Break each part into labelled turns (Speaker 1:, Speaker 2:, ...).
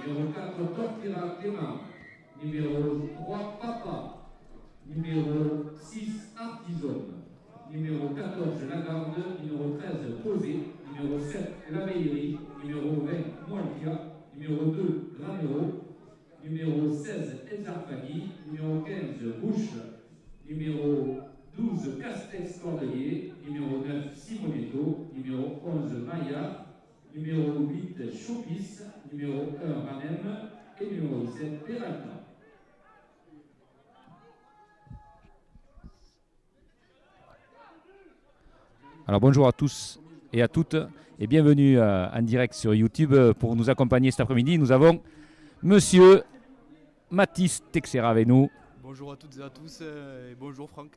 Speaker 1: numéro 4, Tortira Clément, numéro 3, Papa, numéro 6, Artisan, numéro 14, Lagarde, numéro 13, Posé, numéro 7, La Meillerie, numéro 20, Moalkia, numéro 2, Granero, numéro 16, Ezarfani, numéro 15, Bouche, numéro 12, Castex Cordelier, numéro 9, Simonetto, numéro 11, Maillard, numéro 8, Chopis, numéro 1, Ranem et numéro 17, Peralta.
Speaker 2: Alors bonjour à tous et à toutes et bienvenue en direct sur YouTube pour nous accompagner cet après-midi. Nous avons Monsieur Mathis Texera avec nous.
Speaker 3: Bonjour à toutes et à tous et bonjour Franck.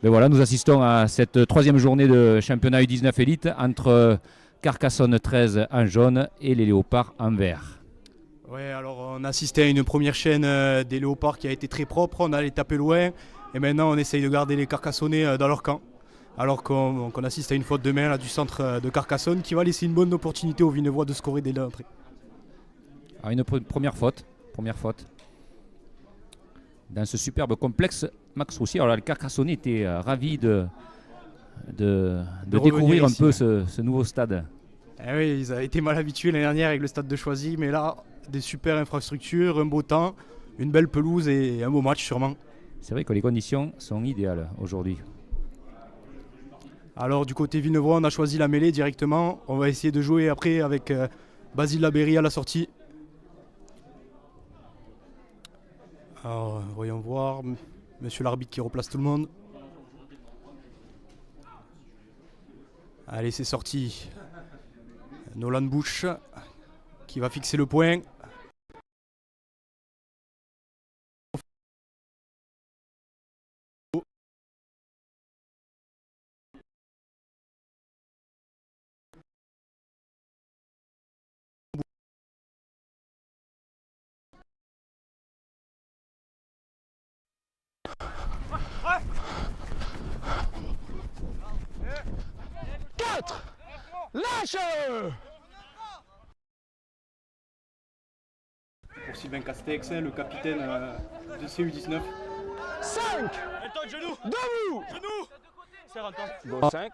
Speaker 2: Ben voilà, nous assistons à cette troisième journée de championnat U19 Elite entre Carcassonne 13 en jaune et les Léopards en vert.
Speaker 3: Ouais, alors on a assisté à une première chaîne des Léopards qui a été très propre, on allait taper loin et maintenant on essaye de garder les Carcassonnais dans leur camp. Alors qu'on assiste à une faute de main là, du centre de Carcassonne qui va laisser une bonne opportunité aux Vinevois de scorer dès l'entrée.
Speaker 2: Alors une première faute. Dans ce superbe complexe, Max Roussier, alors le Carcassonnais était ravi de découvrir un peu ce nouveau stade.
Speaker 3: Eh oui, ils avaient été mal habitués l'année dernière avec le stade de Choisy, mais là, des super infrastructures, un beau temps, une belle pelouse et un beau match sûrement.
Speaker 2: C'est vrai que les conditions sont idéales aujourd'hui.
Speaker 3: Alors du côté Vinevois, on a choisi la mêlée directement. On va essayer de jouer après avec Basile Labéry à la sortie. Alors voyons voir, monsieur l'arbitre qui replace tout le monde. Allez, c'est sorti. Nolan Bush qui va fixer le point.
Speaker 4: Lâche!
Speaker 3: Pour Sylvain Castex, le capitaine de CU19.
Speaker 4: 5!
Speaker 5: Antoine, genou!
Speaker 4: Debout!
Speaker 5: Genou! Serre Antoine.
Speaker 4: Bon, 5.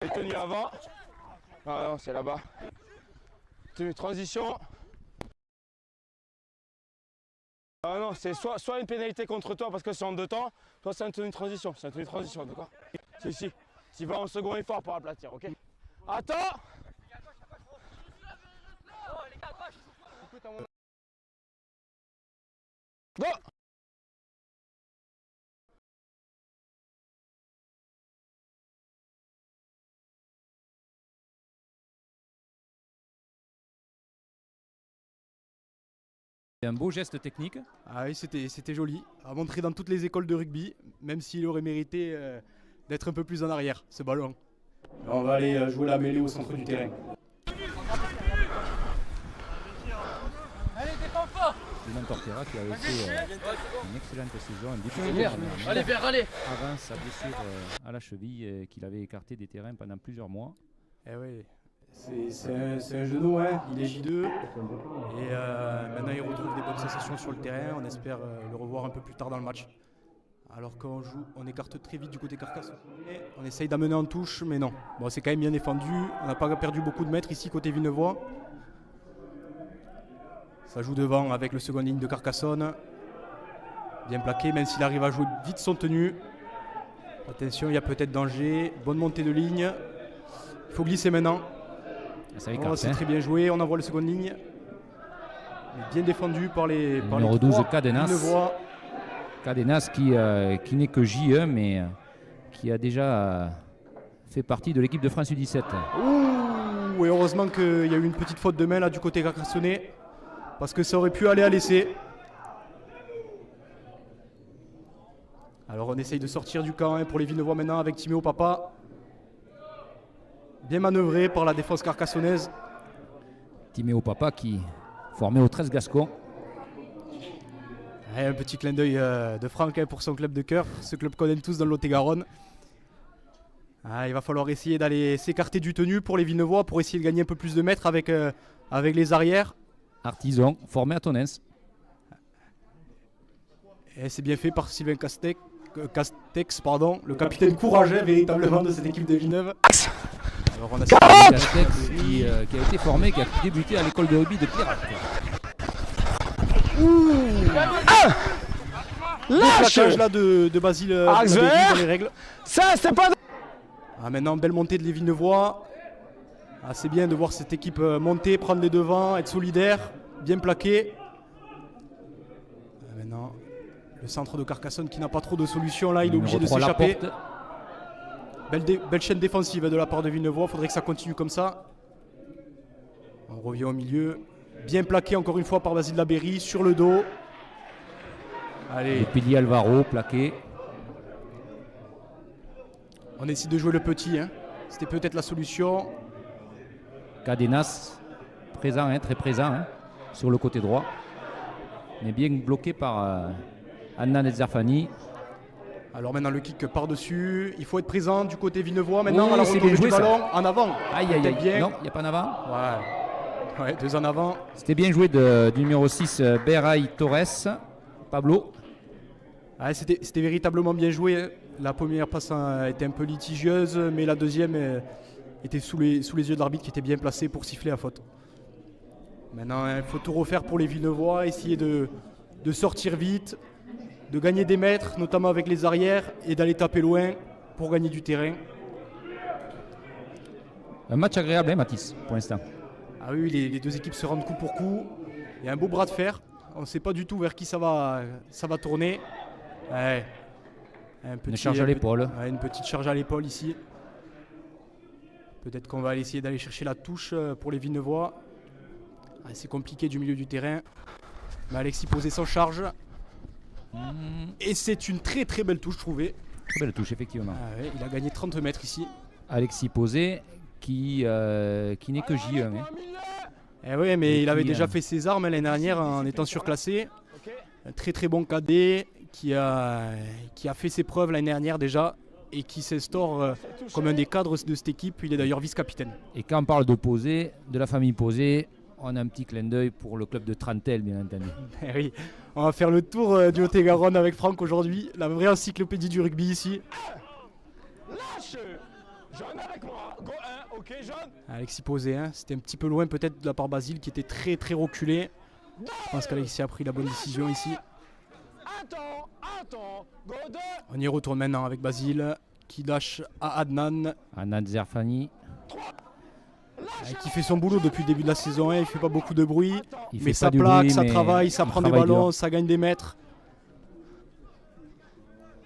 Speaker 4: Et tenir avant. Ah non, c'est là-bas. Tenue transition. Ah non, c'est soit une pénalité contre toi parce que c'est en deux temps, soit c'est une tenue de transition. C'est une tenue de transition, d'accord? C'est ici. Tu vas en second effort pour aplatir, ok? Attends! Go!
Speaker 2: C'est un beau geste technique.
Speaker 3: Ah oui, c'était joli, à montrer dans toutes les écoles de rugby, même s'il aurait mérité d'être un peu plus en arrière, ce ballon. On va aller jouer la mêlée au centre du terrain.
Speaker 5: Allez, défends fort!
Speaker 2: Dylan Tortera qui avait fait une excellente saison, un début
Speaker 5: Allez, vert, allez!
Speaker 2: avant sa blessure à la cheville qu'il avait écarté des terrains pendant plusieurs mois.
Speaker 3: Eh oui, c'est un genou, hein. Il est J2 et maintenant il retrouve des bonnes sensations sur le terrain. On espère le revoir un peu plus tard dans le match. Alors qu'on joue, on écarte très vite du côté Carcassonne. On essaye d'amener en touche, mais non. Bon, c'est quand même bien défendu. On n'a pas perdu beaucoup de mètres ici côté Vinevois. Ça joue devant avec le second ligne de Carcassonne. Bien plaqué, même s'il arrive à jouer vite son tenue. Attention, il y a peut-être danger. Bonne montée de ligne. Il faut glisser maintenant. C'est très bien joué. On envoie le second ligne. Bien défendu par les
Speaker 2: numéro 12, Cadenas. Cadenas qui n'est que J1 mais qui a déjà fait partie de l'équipe de France U17.
Speaker 3: Ouh, et heureusement qu'il y a eu une petite faute de main là du côté carcassonnais parce que ça aurait pu aller à l'essai. Alors on essaye de sortir du camp pour les Vinevois maintenant avec Timéo Papa. Bien manœuvré par la défense carcassonnaise.
Speaker 2: Timéo Papa qui formé au 13 Gascon.
Speaker 3: Et un petit clin d'œil de Franck pour son club de cœur, ce club qu'on aime tous dans le Lot-et-Garonne. Il va falloir essayer d'aller s'écarter du tenu pour les Villeneuvois pour essayer de gagner un peu plus de mètres avec les arrières.
Speaker 2: Artisan, formé à Tonens.
Speaker 3: Et c'est bien fait par Sylvain Castex, le capitaine courageux véritablement de cette équipe de Villeneuve. Alors on a
Speaker 2: Castex qui a été formé, qui a débuté à l'école de rugby de Clairac.
Speaker 3: le plaquage là de Basile dans les règles.
Speaker 4: Ça, c'est pas...
Speaker 3: Maintenant, belle montée de les Villeneuvois. C'est bien de voir cette équipe monter, prendre les devants, être solidaire, bien plaqué. Maintenant, le centre de Carcassonne qui n'a pas trop de solutions là, il est obligé de s'échapper. Belle chaîne défensive de la part de Villeneuvois, il faudrait que ça continue comme ça. On revient au milieu, bien plaqué encore une fois par Basile Labéry sur le dos. Allez.
Speaker 2: Le pilier Alvaro, plaqué.
Speaker 3: On essaie de jouer le petit, hein. C'était peut-être la solution.
Speaker 2: Cadenas, présent, très présent sur le côté droit. Mais bien bloqué par Annan Zerfani.
Speaker 3: Alors maintenant le kick par-dessus, il faut être présent du côté Villeneuvois maintenant.
Speaker 2: Oh,
Speaker 3: à la
Speaker 2: c'est
Speaker 3: retour
Speaker 2: bien
Speaker 3: du
Speaker 2: joué,
Speaker 3: ballon, en avant.
Speaker 2: Aïe aïe aïe,
Speaker 3: Bien.
Speaker 2: non, il n'y a pas en avant.
Speaker 3: Ouais, 2 en avant.
Speaker 2: C'était bien joué du numéro 6, Beray Torres, Pablo.
Speaker 3: C'était véritablement bien joué. La première passe était un peu litigieuse, mais la deuxième était sous les yeux de l'arbitre qui était bien placé pour siffler la faute. Maintenant, il faut tout refaire pour les Villeneuvois, essayer de sortir vite, de gagner des mètres, notamment avec les arrières, et d'aller taper loin pour gagner du terrain.
Speaker 2: Un match agréable, Mathis, pour l'instant.
Speaker 3: Ah oui, les deux équipes se rendent coup pour coup. Il y a un beau bras de fer. On ne sait pas du tout vers qui ça va tourner. Ouais.
Speaker 2: Une charge à l'épaule.
Speaker 3: Une petite charge à l'épaule ici. Peut-être qu'on va essayer d'aller chercher la touche pour les Villeneuvois. C'est compliqué du milieu du terrain. Mais Alexis Posé s'en charge. Et c'est une très très belle touche, je trouvais.
Speaker 2: Très belle touche, effectivement.
Speaker 3: Il a gagné 30 mètres ici.
Speaker 2: Alexis Posé qui n'est que J1.
Speaker 3: Oui, mais il avait déjà fait ses armes l'année dernière en étant surclassé. Un très très bon cadet qui a fait ses preuves l'année dernière déjà et qui s'instaure comme un des cadres de cette équipe. Il est d'ailleurs vice-capitaine.
Speaker 2: Et quand on parle de Posé, de la famille Posé, on a un petit clin d'œil pour le club de Trantel, bien entendu.
Speaker 3: Oui, on va faire le tour du Haut-et-Garonne avec Franck aujourd'hui. La vraie encyclopédie du rugby ici.
Speaker 4: Lâche. Jaune avec moi. Go 1, ok, jaune.
Speaker 3: Alexis Posé, c'était un petit peu loin peut-être de la part Basile qui était très très reculé. Je pense qu'Alexis a pris la bonne décision ici.
Speaker 4: Attends, go 2.
Speaker 3: On y retourne maintenant avec Basile qui lâche à Adnan.
Speaker 2: Annan Zerfani.
Speaker 3: Qui fait son boulot depuis le début de la saison, il fait pas beaucoup de bruit, mais ça
Speaker 2: du
Speaker 3: plaque,
Speaker 2: bruit,
Speaker 3: ça
Speaker 2: mais
Speaker 3: travaille, ça
Speaker 2: il
Speaker 3: prend des
Speaker 2: travaille
Speaker 3: ballons,
Speaker 2: dur.
Speaker 3: ça gagne des mètres.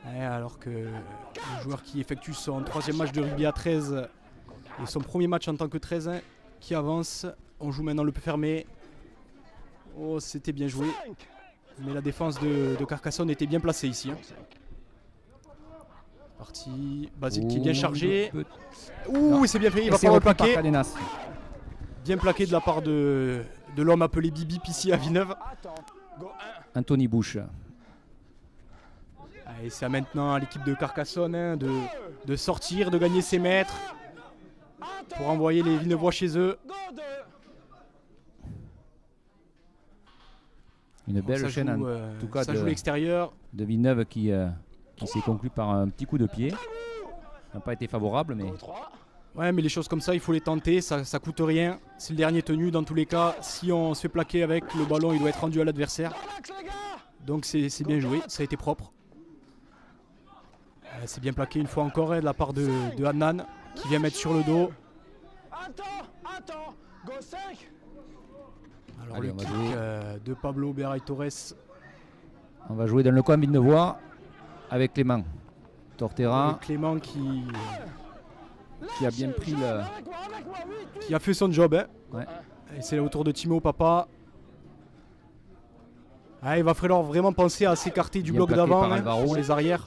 Speaker 3: Alors que le joueur qui effectue son 3e match de rugby à 13 et son premier match en tant que 13 qui avance, on joue maintenant le peu fermé. Oh, c'était bien joué, mais la défense de Carcassonne était bien placée ici. Parti, Basile qui est bien chargé. Ouh, c'est bien fait, il va pas replaquer. Bien plaqué de la part de l'homme appelé Bibip ici à Villeneuve.
Speaker 2: Anthony Bouche.
Speaker 3: Et c'est maintenant à l'équipe de Carcassonne de sortir, de gagner ses mètres pour envoyer les Villeneuvois chez eux.
Speaker 2: Une belle chaîne en tout cas
Speaker 3: ça joue l'extérieur.
Speaker 2: De Villeneuve qui s'est conclu par un petit coup de pied. Ça n'a pas été favorable, mais...
Speaker 3: Ouais, mais les choses comme ça, il faut les tenter, ça coûte rien. C'est le dernier tenu dans tous les cas. Si on se fait plaquer avec le ballon, il doit être rendu à l'adversaire. Donc c'est bien joué, ça a été propre. C'est bien plaqué une fois encore de la part de Adnan qui vient mettre sur le dos.
Speaker 4: Attends, go 5.
Speaker 3: Alors
Speaker 2: allez,
Speaker 3: le kick de Pablo Beray Torres.
Speaker 2: On va jouer dans le coin Villeneuvois avec Clément Tortera.
Speaker 3: Clément qui
Speaker 2: a bien pris le...
Speaker 3: Qui a fait son job.
Speaker 2: Ouais.
Speaker 3: Et c'est au tour de Timo Papa. Il va falloir vraiment penser à s'écarter du
Speaker 2: Bien
Speaker 3: bloc
Speaker 2: plaqué
Speaker 3: d'avant
Speaker 2: par Alvaro.
Speaker 3: pour les arrières.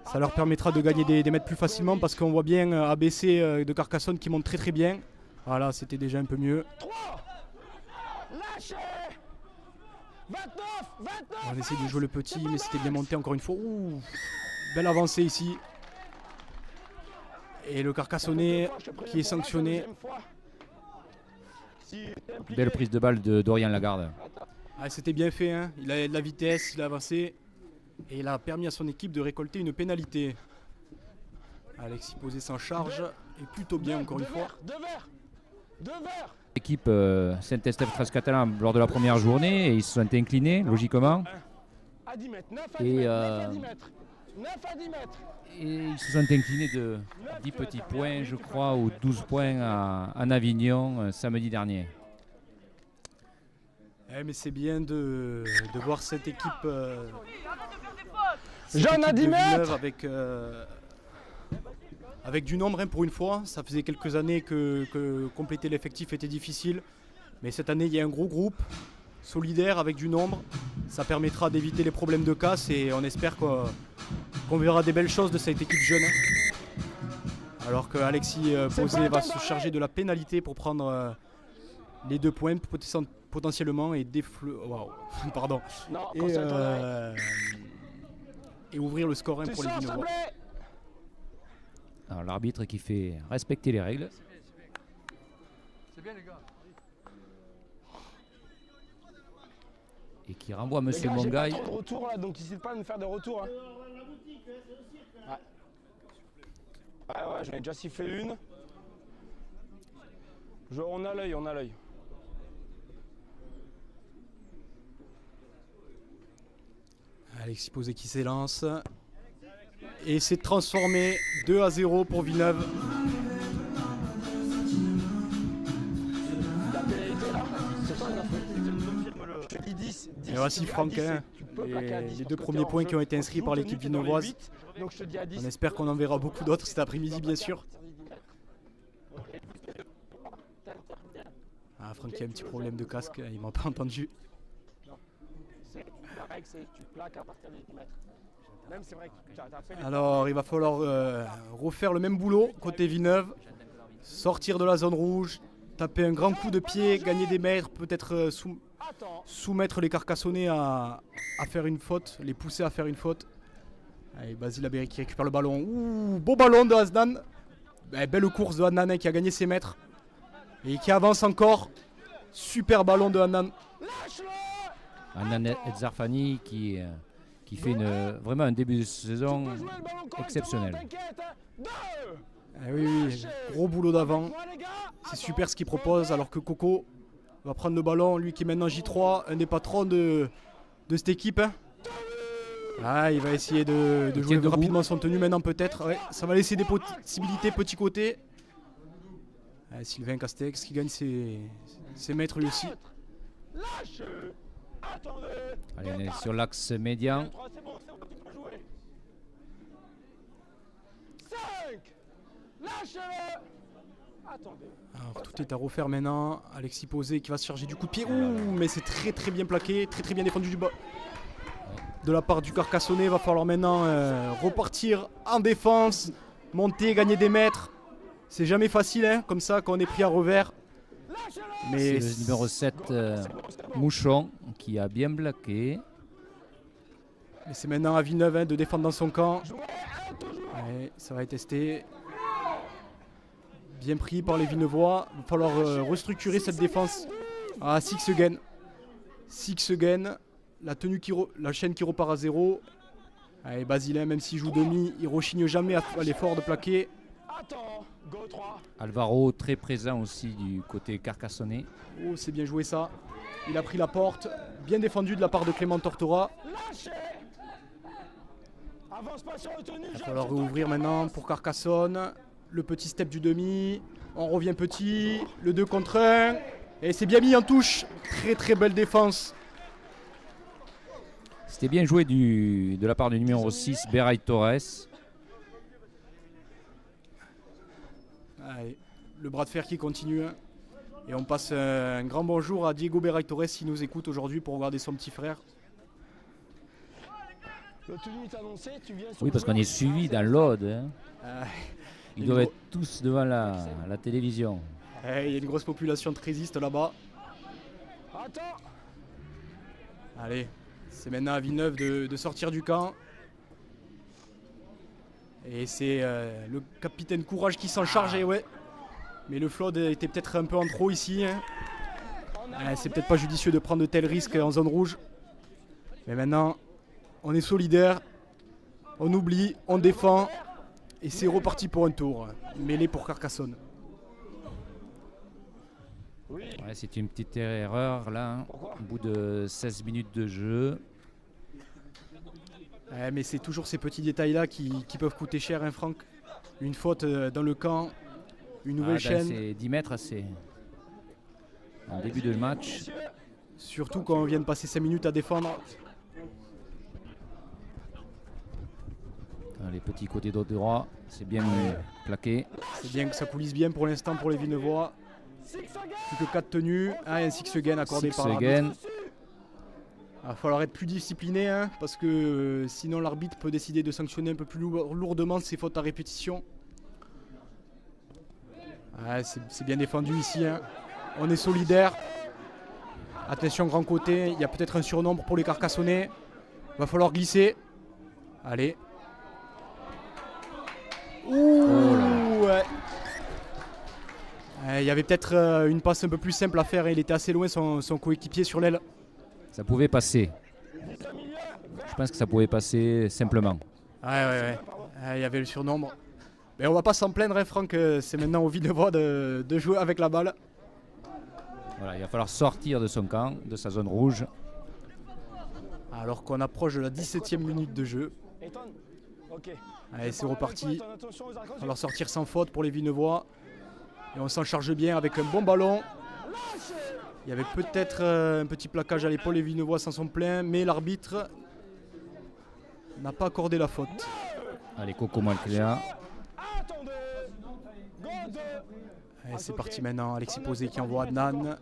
Speaker 3: Ça leur permettra de gagner des mètres plus facilement parce qu'on voit bien ABC de Carcassonne qui monte très très bien. Voilà, c'était déjà un peu mieux.
Speaker 4: 3. Lâchez. 29.
Speaker 3: On essaie de jouer le petit, mais c'était bien monté encore une fois. Ouh, belle avancée ici. Et le Carcassonnais qui est sanctionné.
Speaker 2: Belle prise de balle de Dorian Lagarde.
Speaker 3: Ah, c'était bien fait, hein. Il a de la vitesse, il a avancé. Et il a permis à son équipe de récolter une pénalité. Alexis Posé s'en charge. Et plutôt bien encore une fois.
Speaker 2: L'équipe Saint-Estèphe 13 Catalan lors de la première journée et ils se sont inclinés logiquement. Et ils se sont inclinés de 10 petits points, je crois, ou 12 points en Avignon samedi dernier.
Speaker 3: Mais c'est bien de voir cette équipe.
Speaker 4: Jeanne à 10 mètres
Speaker 3: avec du nombre, hein, pour une fois. Ça faisait quelques années que compléter l'effectif était difficile. Mais cette année, il y a un gros groupe solidaire avec du nombre. Ça permettra d'éviter les problèmes de casse et on espère qu'on verra des belles choses de cette équipe jeune. Alors que Alexis Posé va se charger de la pénalité pour prendre les 2 points potentiellement et pardon.
Speaker 4: Non,
Speaker 3: et ouvrir le score 1 pour les Vinois.
Speaker 2: Alors l'arbitre qui fait respecter les règles.
Speaker 5: C'est bien les gars.
Speaker 2: Et qui renvoie Monsieur
Speaker 4: J'ai
Speaker 2: Mongaï.
Speaker 4: pas trop de retour là, donc n'hésite pas à me faire des retours. Hein. Ouais, j'en ai déjà sifflé une. On a l'œil, on a l'œil.
Speaker 3: Alexis Posé qui s'élance. Et c'est transformé 2-0 pour Villeneuve. Et voici Franck, hein, les 2 premiers points qui ont été inscrits par l'équipe villeneuvoise. On espère qu'on en verra beaucoup d'autres cet après-midi, bien sûr. Ah, Franck qui a un petit problème de casque, il m'a pas entendu. Alors il va falloir refaire le même boulot côté Villeneuve. Sortir de la zone rouge, taper un grand coup de pied, gagner des mètres, peut-être soumettre les Carcassonnais à faire une faute, les pousser à faire une faute. Allez, Basile Abéry qui récupère le ballon. Ouh, beau ballon de Hasnan. Belle course de Hasnan, hein, qui a gagné ses mètres. Et qui avance encore. Super ballon de Hasnan.
Speaker 2: Hasnan El Zarfani qui fait vraiment un début de saison exceptionnel.
Speaker 3: Oui, gros boulot d'avant. C'est super ce qu'il propose, alors que Coco va prendre le ballon, lui qui est maintenant J3, un des patrons de cette équipe. Hein. Ah, il va essayer de jouer rapidement son tenue maintenant peut-être. Ouais, ça va laisser des possibilités petit côté. Sylvain Castex qui gagne ses mètres lui aussi.
Speaker 2: Allez, on est sur l'axe médian. Alors, tout est à refaire maintenant. Alexis Posé qui va se charger du coup de pied. Ouh, mais c'est très bien plaqué, très bien défendu de la part du Carcassonnais. Il va falloir maintenant repartir en défense, monter, gagner des mètres. C'est jamais facile, hein, comme ça, quand on est pris à revers. Mais c'est le numéro 7, Mouchon, qui a bien plaqué.
Speaker 3: Mais c'est maintenant à Villeneuve, hein, de défendre dans son camp. Ouais, ça va être testé. Bien pris par les Villeneuvois. Il va falloir restructurer cette défense. Ah, Six again. La chaîne qui repart à 0. Allez, Basilin, même s'il joue demi, il rechigne jamais à l'effort de plaquer.
Speaker 2: Alvaro très présent aussi du côté carcassonnais.
Speaker 3: Oh, c'est bien joué ça. Il a pris la porte. Bien défendu de la part de Clément Tortora. Il va falloir réouvrir maintenant pour Carcassonne. Le petit step du demi. On revient petit. Le 2 contre 1. Et c'est bien mis en touche. Très belle défense.
Speaker 2: C'était bien joué de la part du numéro 6, Beray Torres.
Speaker 3: Allez, le bras de fer qui continue. Et on passe un grand bonjour à Diego Beray Torres qui nous écoute aujourd'hui pour regarder son petit frère.
Speaker 2: Oui, parce qu'on est suivi dans l'Aude. Hein. Ils doivent être tous devant la télévision.
Speaker 3: Il y a une grosse population trésiste là-bas. Allez, c'est maintenant à Villeneuve de sortir du camp.
Speaker 2: Et c'est le capitaine Courage qui s'en charge. Et ouais. Mais le flood était peut-être un peu en trop ici. Hein. C'est peut-être pas judicieux de prendre de tels risques en zone rouge. Mais maintenant, on est solidaire. On oublie, on défend. Et c'est reparti pour un tour. Mêlée pour Carcassonne.
Speaker 6: Ouais, c'est une petite erreur là, hein, au bout de 16 minutes de jeu.
Speaker 2: Mais c'est toujours ces petits détails-là qui peuvent coûter cher, hein, Franck. Une faute dans le camp, une nouvelle chaîne.
Speaker 6: C'est 10 mètres, c'est en début de match.
Speaker 2: Surtout quand on vient de passer 5 minutes à défendre.
Speaker 6: Les petits côtés droit, c'est bien plaqué.
Speaker 2: C'est bien que ça coulisse bien pour l'instant pour les Villeneuvois. Plus que 4 tenues, et un six again accordé par l'arbitre. Il va falloir être plus discipliné, hein, parce que sinon l'arbitre peut décider de sanctionner un peu plus lourdement ces fautes à répétition. C'est bien défendu ici, hein. On est solidaire. Attention grand côté, il y a peut-être un surnombre pour les Carcassonnais. Il va falloir glisser. Allez. Ouh, ouais. Il y avait peut-être une passe un peu plus simple à faire et il était assez loin son coéquipier sur l'aile.
Speaker 6: Ça pouvait passer. Je pense que ça pouvait passer simplement.
Speaker 2: Ouais. Il y avait le surnombre. Mais on va pas s'en plaindre, hein, Franck. C'est maintenant au Villeneuvois de jouer avec la balle.
Speaker 6: Voilà, il va falloir sortir de son camp, de sa zone rouge.
Speaker 2: Alors qu'on approche de la 17e minute de jeu. Allez, c'est reparti. On va falloir sortir sans faute pour les Villeneuvois. Et on s'en charge bien avec un bon ballon. Il y avait peut-être un petit plaquage à l'épaule, les Villeneuvois s'en sont pleins, mais l'arbitre n'a pas accordé la faute.
Speaker 6: Allez, Coco Malcléa.
Speaker 2: C'est parti maintenant, Alexis Posé qui envoie Adnan,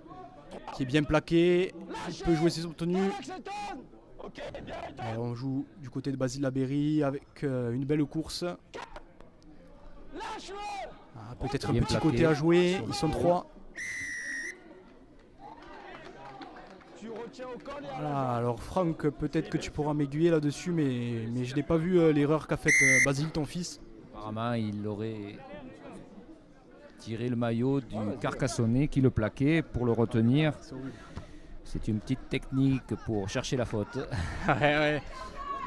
Speaker 2: qui est bien plaqué, il peut jouer ses obtenus. On joue du côté de Basile Labéry avec une belle course. Peut-être un petit côté à jouer, ils sont 3. Voilà, alors Franck, peut-être que tu pourras m'aiguiller là-dessus, mais je n'ai pas vu l'erreur qu'a faite Basile, ton fils.
Speaker 6: Apparemment, il aurait tiré le maillot du Carcassonnais qui le plaquait pour le retenir. C'est une petite technique pour chercher la faute.
Speaker 2: Ouais.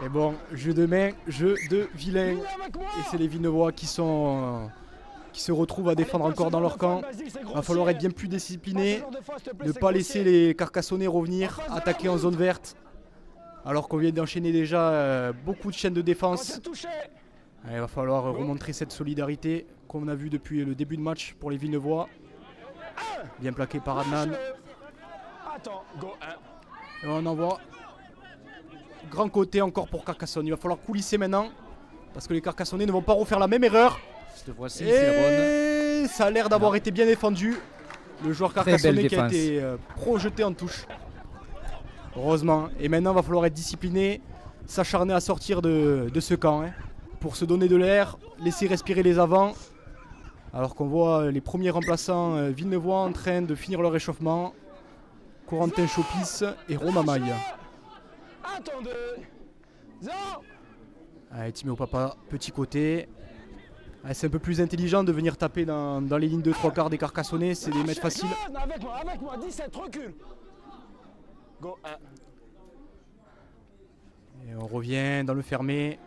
Speaker 2: Et bon, jeu de main, jeu de vilain. Et c'est les Villeneuvois qui se retrouvent à défendre encore dans leur camp. Il va falloir être bien plus discipliné, ne pas laisser les Carcassonnais revenir, attaquer en zone verte. Alors qu'on vient d'enchaîner déjà beaucoup de chaînes de défense. Il va falloir remontrer cette solidarité qu'on a vu depuis le début de match pour les Villeneuvois. Bien plaqué par Adnan. Et on envoie. Grand côté encore pour Carcassonne. Il va falloir coulisser maintenant. Parce que les Carcassonnais ne vont pas refaire la même erreur.
Speaker 6: Cette fois-ci, c'est la bonne.
Speaker 2: Ça a l'air d'avoir été bien défendu. Le joueur Carcassonnais qui a été projeté en touche. Heureusement. Et maintenant, il va falloir être discipliné. S'acharner à sortir de ce camp. Hein, pour se donner de l'air. Laisser respirer les avants. Alors qu'on voit les premiers remplaçants Villeneuvois en train de finir leur échauffement. Corentin Chopis et Romain Maille. Allez, Timéo Papa, petit côté. C'est un peu plus intelligent de venir taper dans les lignes de 3/4 des Carcassonnais, c'est des mètres faciles.
Speaker 4: Avec moi, 17, recule. Go 1.
Speaker 2: Et on revient dans le fermé.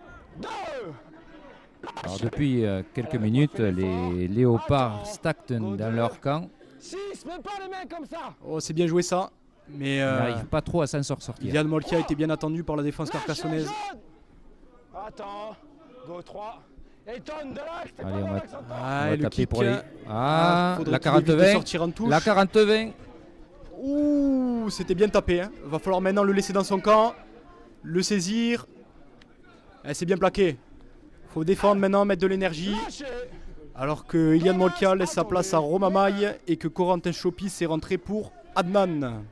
Speaker 6: Alors depuis quelques minutes, les Léopards stagnent dans leur camp.
Speaker 2: Oh, c'est bien joué ça. Mais
Speaker 6: ils n'arrivent pas trop à s'en sortir.
Speaker 2: Yann Molki a été bien attendu par la défense carcassonnaise.
Speaker 4: Attends, go 3.
Speaker 6: Allez, on va
Speaker 2: le
Speaker 6: taper
Speaker 2: kick.
Speaker 6: pour les... la
Speaker 2: 40-20.
Speaker 6: La 40-20.
Speaker 2: Ouh, c'était bien tapé. Hein. Va falloir maintenant le laisser dans son camp. Le saisir. C'est bien plaqué. Faut défendre maintenant, mettre de l'énergie. Alors que Ilian Molkia laisse sa place à Romain Maille et que Corentin Chopis est rentré pour Adnan.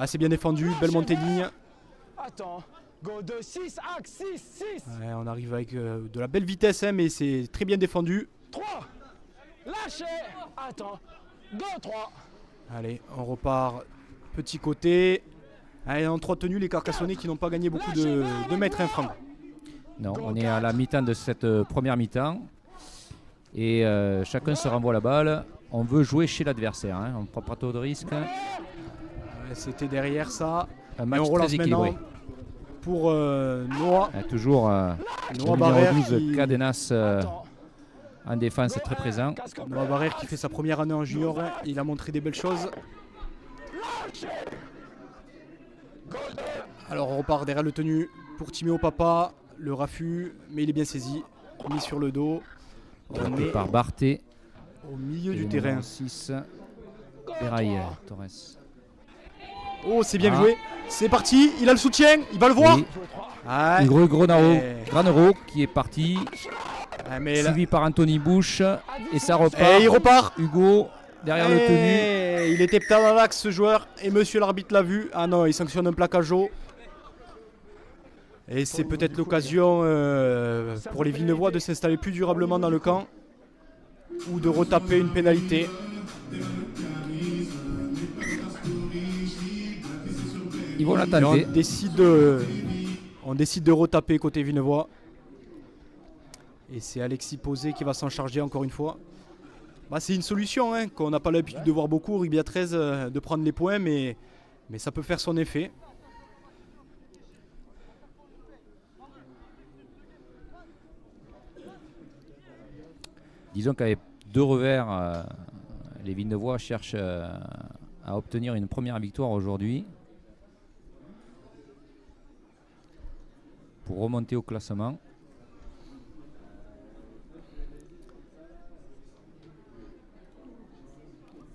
Speaker 2: C'est bien défendu, belle montée de ligne.
Speaker 4: Attends, go 2, 6, axe, 6, 6.
Speaker 2: On arrive avec de la belle vitesse, hein, mais c'est très bien défendu.
Speaker 4: 3, lâchez. Attends, go 3.
Speaker 2: Allez, on repart petit côté. Allez, en 3 tenues, les Carcassonnais qui n'ont pas gagné beaucoup de mètres, hein, Franck.
Speaker 6: Non, on est à la mi-temps de cette première mi-temps. Et chacun se renvoie la balle. On veut jouer chez l'adversaire. Hein. On ne prend pas trop de risques.
Speaker 2: C'était derrière ça.
Speaker 6: Un
Speaker 2: Et
Speaker 6: match
Speaker 2: on
Speaker 6: très
Speaker 2: relance
Speaker 6: équilibré.
Speaker 2: maintenant pour Noah.
Speaker 6: Toujours
Speaker 2: Noah
Speaker 6: le numéro
Speaker 2: Barrère
Speaker 6: 12,
Speaker 2: qui...
Speaker 6: Cadenas, en défense très présent.
Speaker 2: Noah Barrère qui fait sa première année en junior. Il a montré des belles choses. Alors on repart derrière le tenu pour Timéo Papa. Le raffut, mais il est bien saisi. Mis sur le dos. On est
Speaker 6: Par Barthé.
Speaker 2: au milieu
Speaker 6: Et
Speaker 2: du
Speaker 6: le
Speaker 2: terrain.
Speaker 6: numéro 6, Peraille Torres.
Speaker 2: Oh, c'est bien
Speaker 6: Ah.
Speaker 2: joué. C'est parti. Il a le soutien. Il va le voir.
Speaker 6: Et
Speaker 2: Ah,
Speaker 6: Hugo
Speaker 2: Eh.
Speaker 6: Granero qui est parti.
Speaker 2: mais là-
Speaker 6: Suivi par Anthony Bush. Et ça repart.
Speaker 2: Et il repart.
Speaker 6: Hugo derrière le tenu.
Speaker 2: Il était pas dans l'axe ce joueur. Et monsieur l'arbitre l'a vu. Ah non, il sanctionne un plaquage haut. Et c'est peut-être l'occasion pour les Villeneuvois de s'installer plus durablement dans le camp. Ou de retaper une pénalité.
Speaker 6: Ils vont la
Speaker 2: Et
Speaker 6: tenter.
Speaker 2: on décide de retaper côté Villeneuvois. Et c'est Alexis Posé qui va s'en charger encore une fois. Bah, c'est une solution hein, qu'on n'a pas l'habitude de voir beaucoup au rugby à 13 de prendre les points, mais ça peut faire son effet.
Speaker 6: Disons qu'avec 2 revers, les Villeneuvois cherchent à obtenir une première victoire aujourd'hui pour remonter au classement.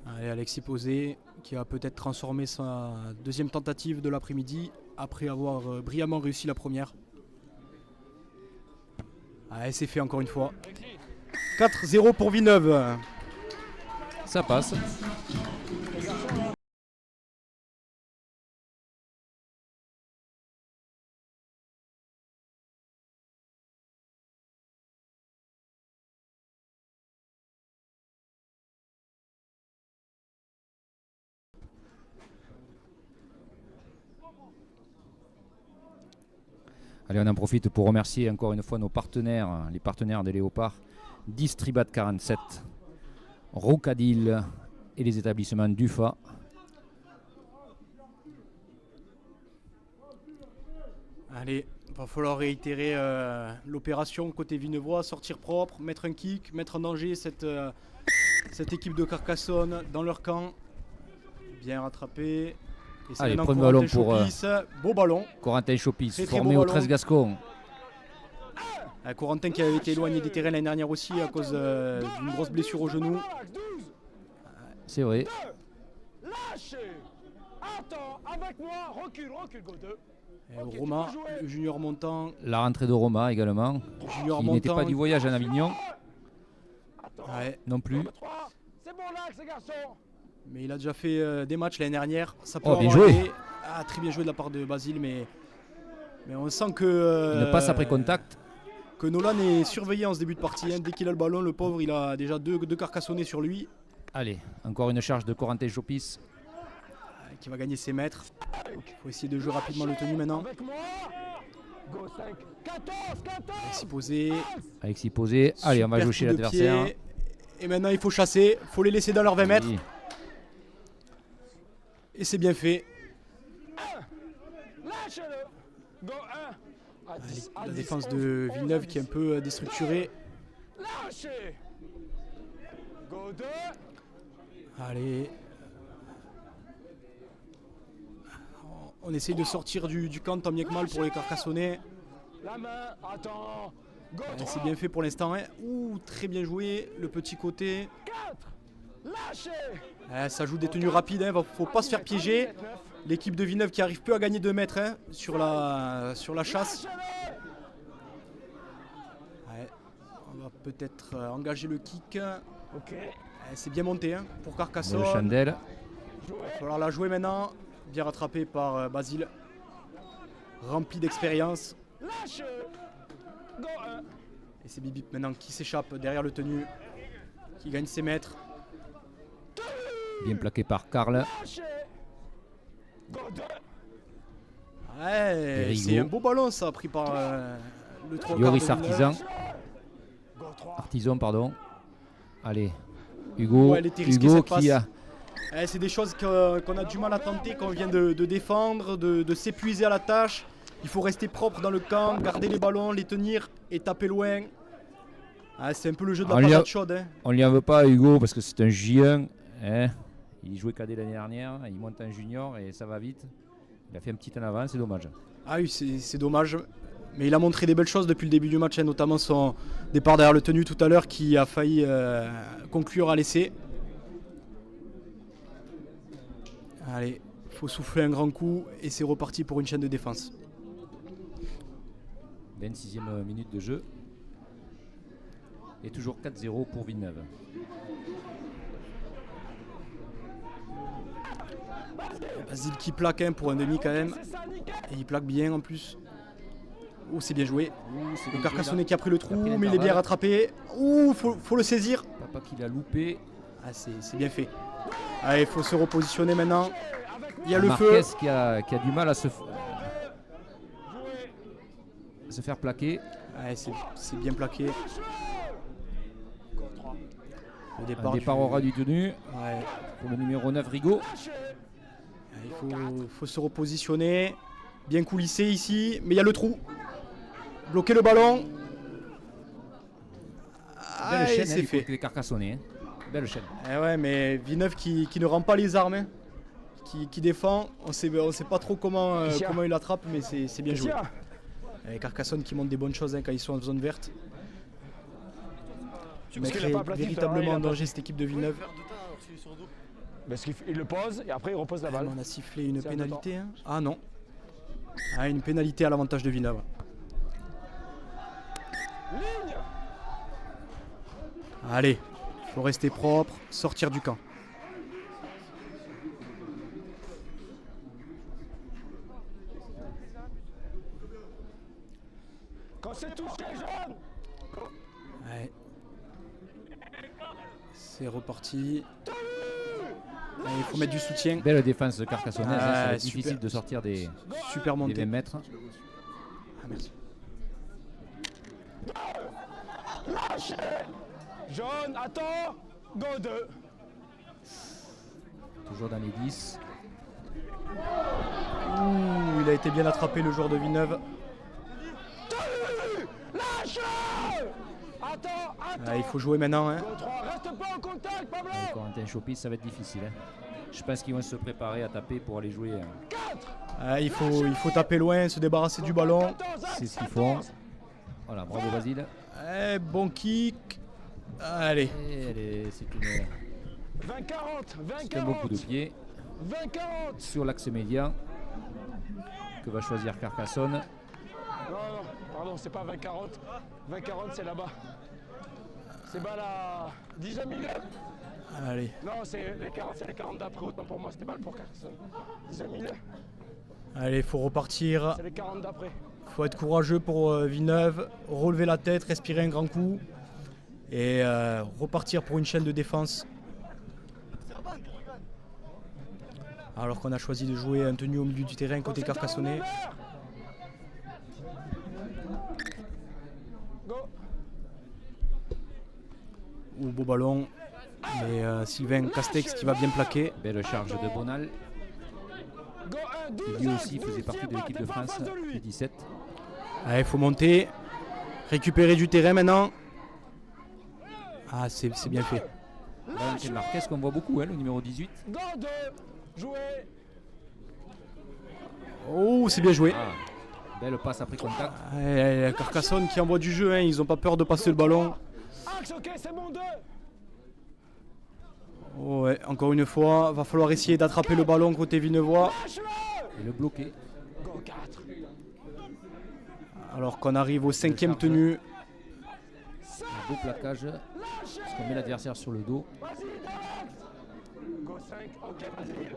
Speaker 2: Allez, Alexis Posé qui a peut-être transformé sa deuxième tentative de l'après-midi après avoir brillamment réussi la première. Allez, c'est fait encore une fois. 4-0 pour Villeneuve.
Speaker 6: Ça passe. Allez, on en profite pour remercier encore une fois nos partenaires, les partenaires des Léopards, Distribat 47, Rocadil et les établissements DUFA.
Speaker 2: Allez, va falloir réitérer l'opération côté Villeneuvois, sortir propre, mettre un kick, mettre en danger cette équipe de Carcassonne dans leur camp. Bien rattrapé. Et c'est
Speaker 6: Allez,
Speaker 2: maintenant
Speaker 6: premier ballon
Speaker 2: Corentin
Speaker 6: pour
Speaker 2: Chopis. Beau ballon.
Speaker 6: Corentin Chopis,
Speaker 2: Très, très
Speaker 6: formé
Speaker 2: beau
Speaker 6: au
Speaker 2: ballon.
Speaker 6: 13 Gascon.
Speaker 2: Corentin qui avait été éloigné des terrains l'année dernière aussi à cause d'une grosse blessure au genou.
Speaker 6: C'est vrai.
Speaker 4: Lâchez. Attends, avec moi, recule, go 2.
Speaker 2: Et
Speaker 4: Ok,
Speaker 2: Roma,
Speaker 4: tu peux jouer.
Speaker 2: le junior montant.
Speaker 6: La rentrée de Roma également.
Speaker 2: Junior
Speaker 6: Il n'était
Speaker 2: montant.
Speaker 6: pas du voyage en Avignon
Speaker 2: Ouais,
Speaker 6: non plus.
Speaker 4: C'est bon l'axe, les garçons.
Speaker 2: mais il a déjà fait des matchs l'année dernière. Ça peut
Speaker 6: Oh, bien
Speaker 2: avoir
Speaker 6: joué.
Speaker 2: été- Ah, très bien joué de la part de Basile, mais on sent que.
Speaker 6: Une passe après contact.
Speaker 2: Que Nolan est surveillé en ce début de partie. Hein. Dès qu'il a le ballon, le pauvre, il a déjà deux carcassonnés sur lui.
Speaker 6: Allez, encore une charge de Corentin Chopis.
Speaker 2: Qui va gagner ses mètres. Il faut essayer de jouer rapidement le tenu maintenant.
Speaker 4: Avec moi. Go 5. 14.
Speaker 2: Alexis Posé.
Speaker 6: Alexis Posé. Allez, on va
Speaker 2: Super
Speaker 6: jouer chez
Speaker 2: coup de
Speaker 6: l'adversaire.
Speaker 2: pied. Et maintenant, il faut chasser. Il faut les laisser dans leurs 20 mètres.
Speaker 6: Oui.
Speaker 2: Et c'est bien fait.
Speaker 4: Lâchez-le. Go 1. À 10, à
Speaker 2: La
Speaker 4: 10,
Speaker 2: défense
Speaker 4: 11,
Speaker 2: de
Speaker 4: 11,
Speaker 2: Villeneuve
Speaker 4: à
Speaker 2: qui est un
Speaker 4: 10.
Speaker 2: peu déstructurée.
Speaker 4: Lâchez. Go 2.
Speaker 2: Allez. On essaye de sortir du camp tant bien que mal pour les Carcassonnais.
Speaker 4: La main. Attends. Go
Speaker 2: Allez,
Speaker 4: 3.
Speaker 2: c'est bien fait pour l'instant. Hein. Ouh, très bien joué. Le petit côté.
Speaker 4: 4. Lâchez.
Speaker 2: Ça joue des tenues rapides. Hein. Faut pas se faire piéger. L'équipe de Villeneuve qui arrive peu à gagner 2 mètres hein, sur la chasse. Ouais, on va peut-être engager le kick.
Speaker 4: Ok.
Speaker 2: C'est bien monté hein, pour Carcassonne.
Speaker 6: Le Chandel.
Speaker 2: Il va falloir la jouer maintenant. Bien rattrapé par Basile. Rempli d'expérience.
Speaker 4: Lâchez. Go 1.
Speaker 2: Et c'est Bibip maintenant qui s'échappe derrière le tenu. Qui gagne ses mètres.
Speaker 6: Bien plaqué par Karl.
Speaker 4: Lâchez. Go 2.
Speaker 2: Ouais,
Speaker 6: Rigaud.
Speaker 2: c'est un beau ballon ça pris par Le trois
Speaker 6: Yoris
Speaker 2: quarts de
Speaker 6: Artisan. Artisan, pardon. Allez, Hugo,
Speaker 2: Ouais, elle était risquée,
Speaker 6: Hugo
Speaker 2: cette
Speaker 6: qui
Speaker 2: passe.
Speaker 6: a...
Speaker 2: C'est des choses qu'on a du mal à tenter quand on vient de défendre, de s'épuiser à la tâche. Il faut rester propre dans le camp, garder les ballons, les tenir et taper loin. C'est un peu le jeu de la
Speaker 6: On lui a-
Speaker 2: patate chaude. Hein.
Speaker 6: On ne lui en veut pas à Hugo parce que c'est un J1. Hein. Il jouait cadet l'année dernière, il monte en junior et ça va vite. Il a fait un petit en avant, c'est dommage.
Speaker 2: Ah oui, c'est dommage. Mais il a montré des belles choses depuis le début du match, hein, notamment son départ derrière le tenu tout à l'heure qui a failli conclure à l'essai. Allez, faut souffler un grand coup et c'est reparti pour une chaîne de défense.
Speaker 6: 26e minute de jeu. Et toujours 4-0 pour Villeneuve.
Speaker 2: Basile qui plaque hein, pour un demi quand même. Et il plaque bien en plus. Oh, c'est bien joué. Le Carcassonnet qui a pris le trou, mais il est bien rattrapé. Ouh, faut le saisir.
Speaker 6: Papa qui l'a loupé.
Speaker 2: Ah, c'est bien fait. Allez, il faut se repositionner maintenant. Il y a le
Speaker 6: Marquez
Speaker 2: feu.
Speaker 6: qui a du mal à se faire plaquer.
Speaker 2: Ouais, c'est bien plaqué. Le
Speaker 6: Un
Speaker 2: départ,
Speaker 6: départ au ras du tenu
Speaker 2: Ouais,
Speaker 6: pour le numéro 9 Rigaud.
Speaker 2: il faut se repositionner. Bien coulissé ici, mais il y a le trou. Bloquer le ballon.
Speaker 6: Belle chaîne,
Speaker 2: c'est fait.
Speaker 6: les Carcassonnais. Hein. Belle chaîne.
Speaker 2: Eh ouais, mais Villeneuve qui ne rend pas les armes, hein. qui défend. On sait pas trop comment il attrape, mais c'est bien joué. Et Carcassonne qui montre des bonnes choses hein, quand ils sont en zone verte. Tu mettrais véritablement en danger cette équipe de Villeneuve.
Speaker 4: Parce qu'il le pose et après il repose la balle.
Speaker 2: On a sifflé une
Speaker 4: C'est
Speaker 2: pénalité. Hein. Ah non. Une pénalité à l'avantage de Villeneuve. Allez, il faut rester propre, sortir du camp.
Speaker 4: Quand c'est touché, Jeanne.
Speaker 2: Ouais. C'est reparti. Allez, il faut mettre du soutien.
Speaker 6: Belle défense carcassonnaise. Ça va être
Speaker 2: super.
Speaker 6: difficile de sortir des
Speaker 2: Super montée.
Speaker 6: 20 mètres.
Speaker 2: Ah, merci.
Speaker 4: Jaune, attends. Go 2.
Speaker 6: Toujours dans les 10.
Speaker 2: Ouh, il a été bien attrapé le joueur de Villeneuve.
Speaker 4: Lâche. Attends.
Speaker 2: Il faut jouer maintenant. Hein.
Speaker 4: Go 3, reste pas en contact, Pablo.
Speaker 6: Avec Corentin Chopis, ça va être difficile. Hein. Je pense qu'ils vont se préparer à taper pour aller jouer.
Speaker 2: Il faut taper loin, se débarrasser du ballon.
Speaker 6: C'est ce qu'ils font. Voilà, bravo Basile.
Speaker 2: Bon kick. Allez.
Speaker 6: C'est une...
Speaker 4: 20-40,
Speaker 6: C'est un bon coup de pied
Speaker 4: 20-40.
Speaker 6: sur l'axe médian que va choisir Carcassonne.
Speaker 4: Non, pardon, c'est pas 20-40. 20-40, c'est là-bas. C'est pas la 10e minute.
Speaker 2: Allez.
Speaker 4: Non, c'est les 40 d'après. Autant pour moi, c'était pas pour Carcassonne. 10e minute.
Speaker 2: Allez, il faut repartir.
Speaker 4: C'est les 40 d'après.
Speaker 2: Il faut être courageux pour Villeneuve. Relever la tête, respirer un grand coup. Et repartir pour une chaîne de défense. Alors qu'on a choisi de jouer un tenu au milieu du terrain côté Carcassonnet. Ou beau ballon. Mais Sylvain Castex qui va bien plaquer.
Speaker 6: Belle charge de Bonal. Qui lui aussi faisait partie de l'équipe de France du 17.
Speaker 2: Allez, il faut monter. Récupérer du terrain maintenant. Ah, c'est bien fait.
Speaker 6: Valentin Marquez qu'on voit beaucoup, hein, le numéro 18.
Speaker 4: Go 2, jouer.
Speaker 2: Oh, c'est bien joué.
Speaker 6: Belle passe après contact.
Speaker 2: Carcassonne qui envoie du jeu, hein, ils n'ont pas peur de passer le ballon.
Speaker 4: Axe, ok, c'est bon 2.
Speaker 2: Oh, ouais, encore une fois, va falloir essayer d'attraper le ballon côté Villeneuvois.
Speaker 6: Et le bloquer.
Speaker 4: Go 4.
Speaker 2: Alors qu'on arrive au 5e tenu.
Speaker 6: Un beau plaquage. Parce qu'on met l'adversaire sur le dos.
Speaker 4: Go 5, ok, vas-y.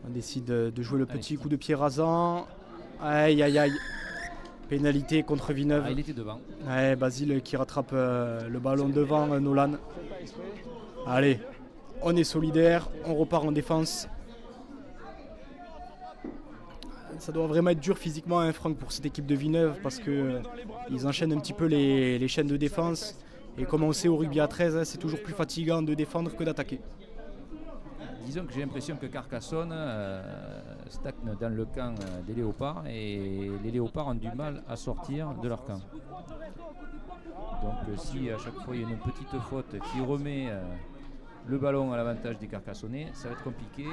Speaker 2: On décide de jouer le petit coup de pied rasant. Aïe aïe aïe. Pénalité contre Villeneuve.
Speaker 6: Ah, il était devant.
Speaker 2: Ouais, Basile qui rattrape le ballon devant Nolan. Allez, on est solidaire, on repart en défense. ça doit vraiment être dur physiquement, hein, Franck, pour cette équipe de Villeneuve, parce que ils enchaînent un petit peu les chaînes de défense. Et comme on sait au rugby à 13, hein, c'est toujours plus fatigant de défendre que d'attaquer.
Speaker 6: Disons que j'ai l'impression que Carcassonne stagne dans le camp des Léopards et les Léopards ont du mal à sortir de leur camp. Donc si à chaque fois il y a une petite faute qui remet le ballon à l'avantage des Carcassonnais, ça va être compliqué.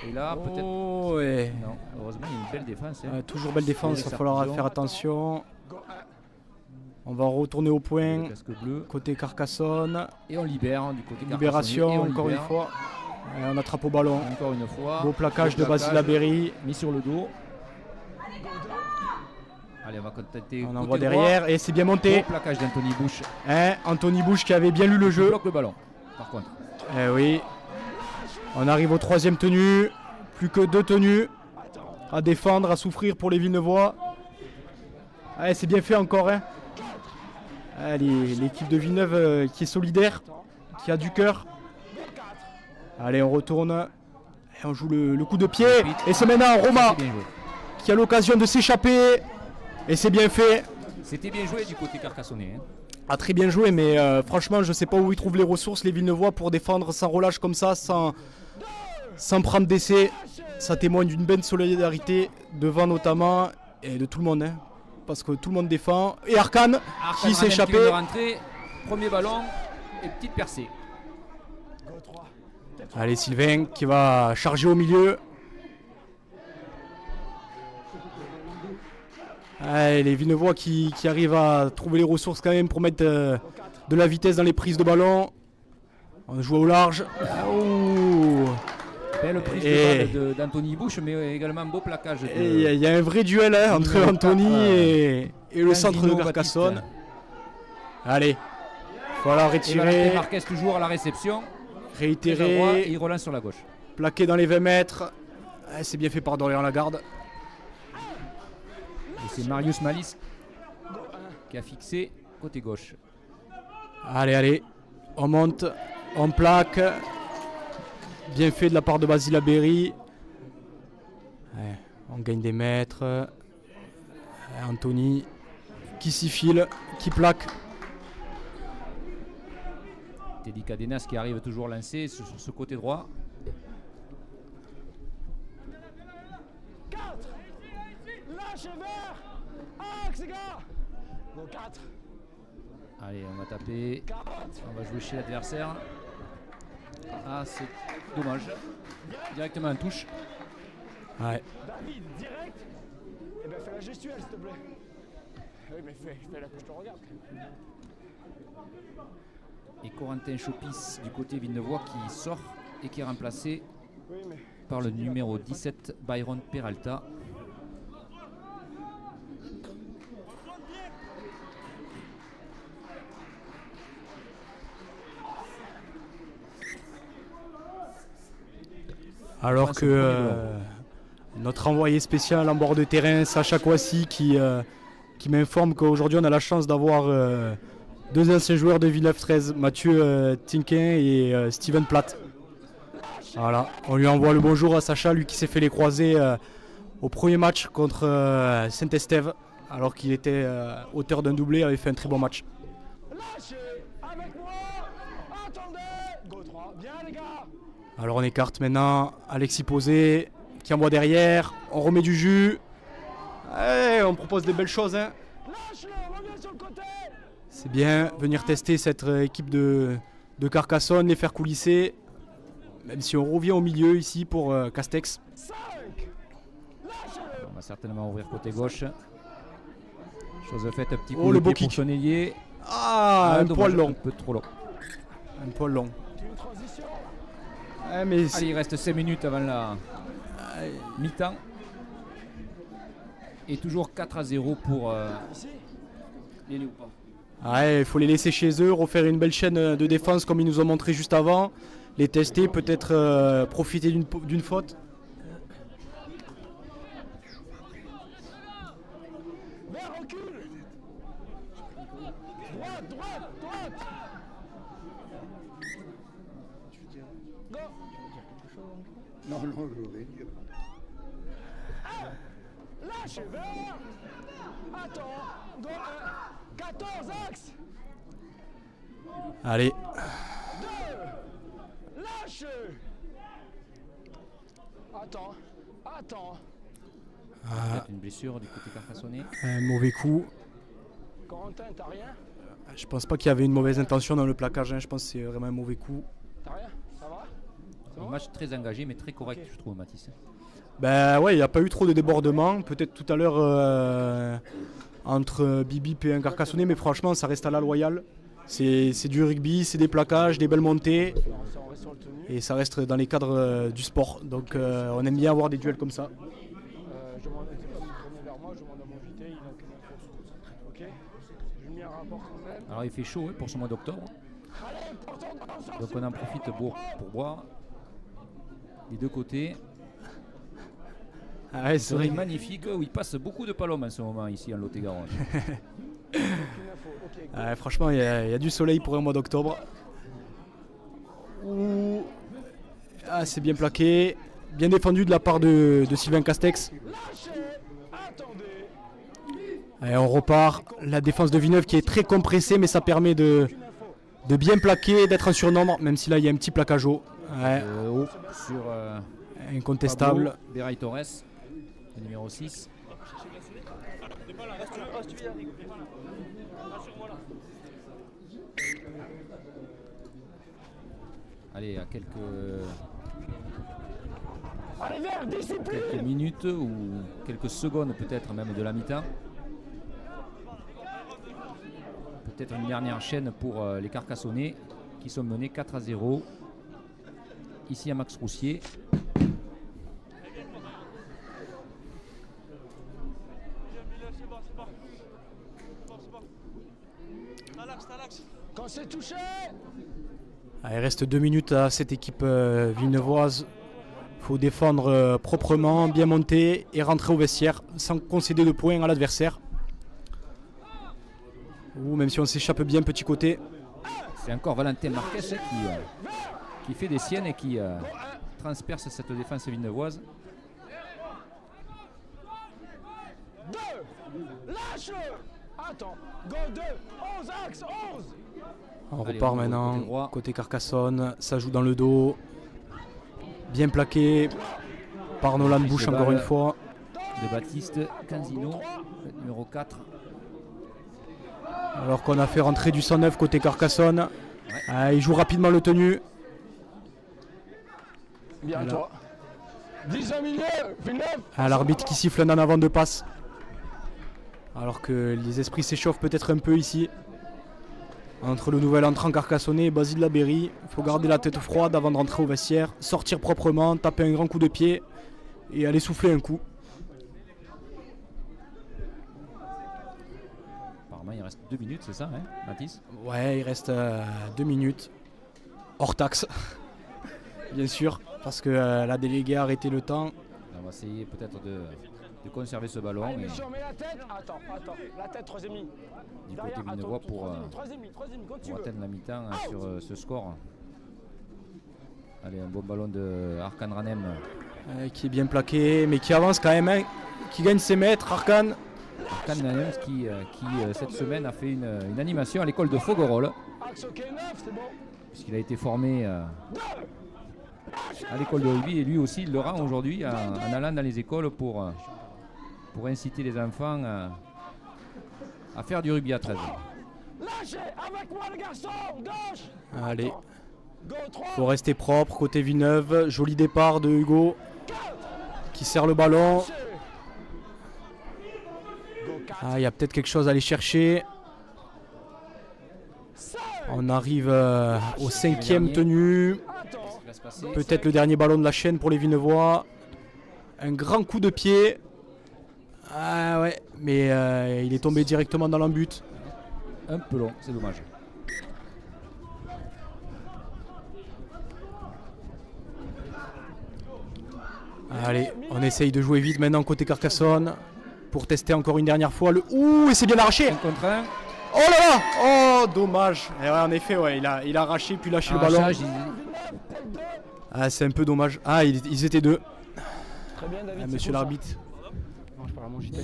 Speaker 6: Et là peut-être...
Speaker 2: Ouais.
Speaker 6: Non, heureusement il y a une belle défense. Hein.
Speaker 2: Toujours belle défense, il va falloir faire attention. On va retourner au point, côté Carcassonne.
Speaker 6: Et on libère du côté Carcassonne.
Speaker 2: Libération encore une fois. Et on attrape au ballon.
Speaker 6: Encore une fois.
Speaker 2: Beau plaquage de Basile Berry.
Speaker 6: Mis sur le dos. Allez, on va contenter.
Speaker 2: On envoie derrière droit. Et c'est bien monté.
Speaker 6: Beau plaquage d'Anthony Bush.
Speaker 2: Anthony Bush qui avait bien lu le jeu.
Speaker 6: Il bloque le ballon, par contre.
Speaker 2: Oui. On arrive au 3e tenue. Plus que 2 tenues à défendre, à souffrir pour les Villeneuvois. C'est bien fait encore. Hein. L'équipe de Villeneuve qui est solidaire, qui a du cœur. Allez, on retourne. Et on joue le coup de pied. Et c'est maintenant Roma qui a l'occasion de s'échapper. Et c'est bien fait.
Speaker 6: C'était bien joué du côté carcassonnais. Hein.
Speaker 2: Très bien joué, mais franchement, je ne sais pas où ils trouvent les ressources, les Villeneuvois, pour défendre sans relâche comme ça, sans prendre d'essai. Ça témoigne d'une belle solidarité devant notamment et de tout le monde. Hein, parce que tout le monde défend. Et Arcane qui s'est échappé.
Speaker 6: Premier ballon et petite percée.
Speaker 2: Allez, Sylvain qui va charger au milieu. Allez, les Villeneuvois qui arrivent à trouver les ressources quand même pour mettre de la vitesse dans les prises de ballon. On joue au large.
Speaker 6: Belle prise de balle d'Anthony Bush, mais également un beau plaquage.
Speaker 2: Il y a un vrai duel hein, entre Anthony et le centre de Carcassonne. Allez, il va la retirer.
Speaker 6: Marquez toujours à la réception.
Speaker 2: Réitérer.
Speaker 6: Et il relance sur la gauche.
Speaker 2: Plaqué dans les 20 mètres. C'est bien fait par Dorian Lagarde.
Speaker 6: Et c'est Marius Malice qui a fixé côté gauche.
Speaker 2: Allez, on monte, on plaque. Bien fait de la part de Basile Berry. On gagne des mètres. Anthony qui s'y file, qui plaque.
Speaker 6: Teddy Cadenas qui arrive toujours lancé sur ce côté droit.
Speaker 4: 4. Lâche vers Axe, gars. Donc 4.
Speaker 6: Allez, on va taper. On va jouer chez l'adversaire. C'est dommage. Directement en touche.
Speaker 2: Ouais.
Speaker 4: David, direct. Eh ben fais la gestuelle s'il te plaît. Oui mais fais la que je te regarde.
Speaker 6: Et Corentin Chopis du côté Villeneuvois qui sort et qui est remplacé par le numéro 17 Byron Peralta.
Speaker 2: Alors que notre envoyé spécial en bord de terrain, Sacha Kouassi, qui m'informe qu'aujourd'hui on a la chance d'avoir deux anciens joueurs de Villeneuve 13, Mathieu Tinquin et Steven Platt. Voilà, on lui envoie le bonjour à Sacha, lui qui s'est fait les croisés au premier match contre Saint-Estève, alors qu'il était auteur d'un doublé, avait fait un très bon match. Alors on écarte maintenant Alexis Posé qui envoie derrière, on remet du jus. On propose des belles choses. Hein. C'est bien, venir tester cette équipe de Carcassonne, les faire coulisser. Même si on revient au milieu ici pour Castex.
Speaker 6: On va certainement ouvrir côté gauche. Chose faite, un petit coup
Speaker 2: le
Speaker 6: de
Speaker 2: beau
Speaker 6: pied
Speaker 2: kick.
Speaker 6: pour Chenelier.
Speaker 2: Un poil long.
Speaker 6: Un peu trop long.
Speaker 2: Un poil long.
Speaker 6: Allez, il reste 5 minutes avant la mi-temps. Et toujours 4-0 pour les Léopards.
Speaker 2: Il faut les laisser chez eux, refaire une belle chaîne de défense comme ils nous ont montré juste avant. Les tester, peut-être profiter d'une faute.
Speaker 4: Lâchez, vers. Attends. Go 1. 14, axe.
Speaker 2: Allez.
Speaker 4: 2. Lâche. Attends. Attends.
Speaker 6: Peut-être une blessure du côté carcassonnais.
Speaker 2: Un mauvais coup.
Speaker 4: Corentin, t'as rien?
Speaker 2: Je pense pas qu'il y avait une mauvaise intention dans le plaquage, hein. Je pense que c'est vraiment un mauvais coup.
Speaker 4: T'as rien? Ça va?
Speaker 6: Un match très engagé mais très correct, je trouve, Mathis.
Speaker 2: Ben ouais, il n'y a pas eu trop de débordements. Peut-être tout à l'heure entre Bibip et un Carcassonnais, mais franchement, ça reste à la loyale. C'est du rugby, c'est des plaquages, des belles montées.
Speaker 4: On reste sur le tenu.
Speaker 2: Et ça reste dans les cadres du sport. Donc on aime bien avoir des duels comme ça.
Speaker 4: Je demande pas de me tourner vers moi, je demande à mon JT, il a que l'info. Ok? Je lui mets un rapport quand même.
Speaker 6: Alors il fait chaud pour ce mois d'octobre.
Speaker 4: Allez, portons dans le sens.
Speaker 6: Donc on en profite pour boire. Les deux côtés.
Speaker 2: Ah ouais, c'est vrai.
Speaker 6: C'est magnifique où il passe beaucoup de palomes en ce moment ici en Lot-et-Garonne.
Speaker 2: Franchement, il y a du soleil pour un mois d'octobre. Ouh. Ah, c'est bien plaqué. Bien défendu de la part de Sylvain Castex. Allez, on repart. La défense de Villeneuve qui est très compressée, mais ça permet de bien plaquer, d'être en surnombre, même si là il y a un petit plaquage haut. Ouais.
Speaker 6: Haut sur
Speaker 2: Incontestable.
Speaker 6: Pablo Beray Torres, le numéro 6. Allez, à quelques minutes ou quelques secondes peut-être même de la mi-temps. Peut-être une dernière chaîne pour les Carcassonnais qui sont menés 4-0 ici à Max Roussier.
Speaker 4: Quand c'est touché.
Speaker 2: Il reste 2 minutes à cette équipe villeneuvoise. Il faut défendre proprement, bien monter et rentrer au vestiaire sans concéder de points à l'adversaire. Ou même si on s'échappe bien, petit côté.
Speaker 6: C'est encore Valentin Marquez qui fait des siennes et qui transperce cette défense villeneuvoise.
Speaker 4: 2. Lâche. Attends. Go 2. 11 axe. 11.
Speaker 2: On
Speaker 6: Allez,
Speaker 2: repart
Speaker 6: on va
Speaker 2: maintenant
Speaker 6: côté droit.
Speaker 2: côté Carcassonne. Ça joue dans le dos. Bien plaqué par Nolan Bush encore une fois.
Speaker 6: De Baptiste Canzino, numéro 4.
Speaker 2: Alors qu'on a fait rentrer du 109 côté Carcassonne. Il joue rapidement le tenu.
Speaker 4: Bien
Speaker 2: Voilà.
Speaker 4: toi. 10 au milieu. Villeneuve.
Speaker 2: L'arbitre qui siffle un en avant de passe. Alors que les esprits s'échauffent peut-être un peu ici. Entre le nouvel entrant carcassonnais et Basile Labéry. Il faut garder la tête froide avant de rentrer au vestiaire. Sortir proprement, taper un grand coup de pied et aller souffler un coup.
Speaker 6: Apparemment il reste 2 minutes, c'est ça, hein, Mathis?
Speaker 2: Ouais, il reste 2 minutes. Hors taxe. Bien sûr. Parce que la déléguée a arrêté le temps.
Speaker 6: On va essayer peut-être de conserver ce ballon.
Speaker 4: Allez,
Speaker 6: Et
Speaker 4: monsieur, on met la tête. Attends. La tête, troisième ligne.
Speaker 6: du côté villeneuvois pour
Speaker 4: Troisième ligne, quand tu veux.
Speaker 6: atteindre la mi-temps sur ce score. Allez, un bon ballon de Arkan Ranem.
Speaker 2: Qui est bien plaqué, mais qui avance quand même. Hein, qui gagne ses mètres, Arkan.
Speaker 6: Arkan Ranem qui cette semaine a fait une animation à l'école de Foguerolles.
Speaker 4: Axe ok 9, c'est bon.
Speaker 6: Puisqu'il a été formé à l'école de rugby et lui aussi il le rend aujourd'hui en allant dans les écoles pour inciter les enfants à faire du rugby à 13.
Speaker 4: Lâchez avec moi le garçon. Gauche.
Speaker 2: Allez.
Speaker 4: Go 3.
Speaker 2: Faut rester propre côté Villeneuve. Joli départ de Hugo qui serre le ballon.
Speaker 4: Go 4.
Speaker 2: Il y a peut-être quelque chose à aller chercher.
Speaker 4: 5.
Speaker 2: On arrive au 5e tenu.
Speaker 4: Attends.
Speaker 6: Il va se passer.
Speaker 2: Peut-être le dernier ballon de la chaîne pour les Villeneuvois. Un grand coup de pied. Ah ouais, mais il est tombé directement dans l'embut.
Speaker 6: Un peu long, c'est dommage.
Speaker 2: Allez, on essaye de jouer vite maintenant côté Carcassonne pour tester encore une dernière fois le. Ouh, et c'est bien arraché.
Speaker 6: 1 contre 1.
Speaker 2: Oh là là. Oh, dommage. Et ouais, en effet, ouais, il a arraché puis lâché le ballon. Ah, c'est un peu dommage. Ah, ils étaient deux.
Speaker 4: Très bien, David.
Speaker 2: Monsieur l'arbitre. mon JT.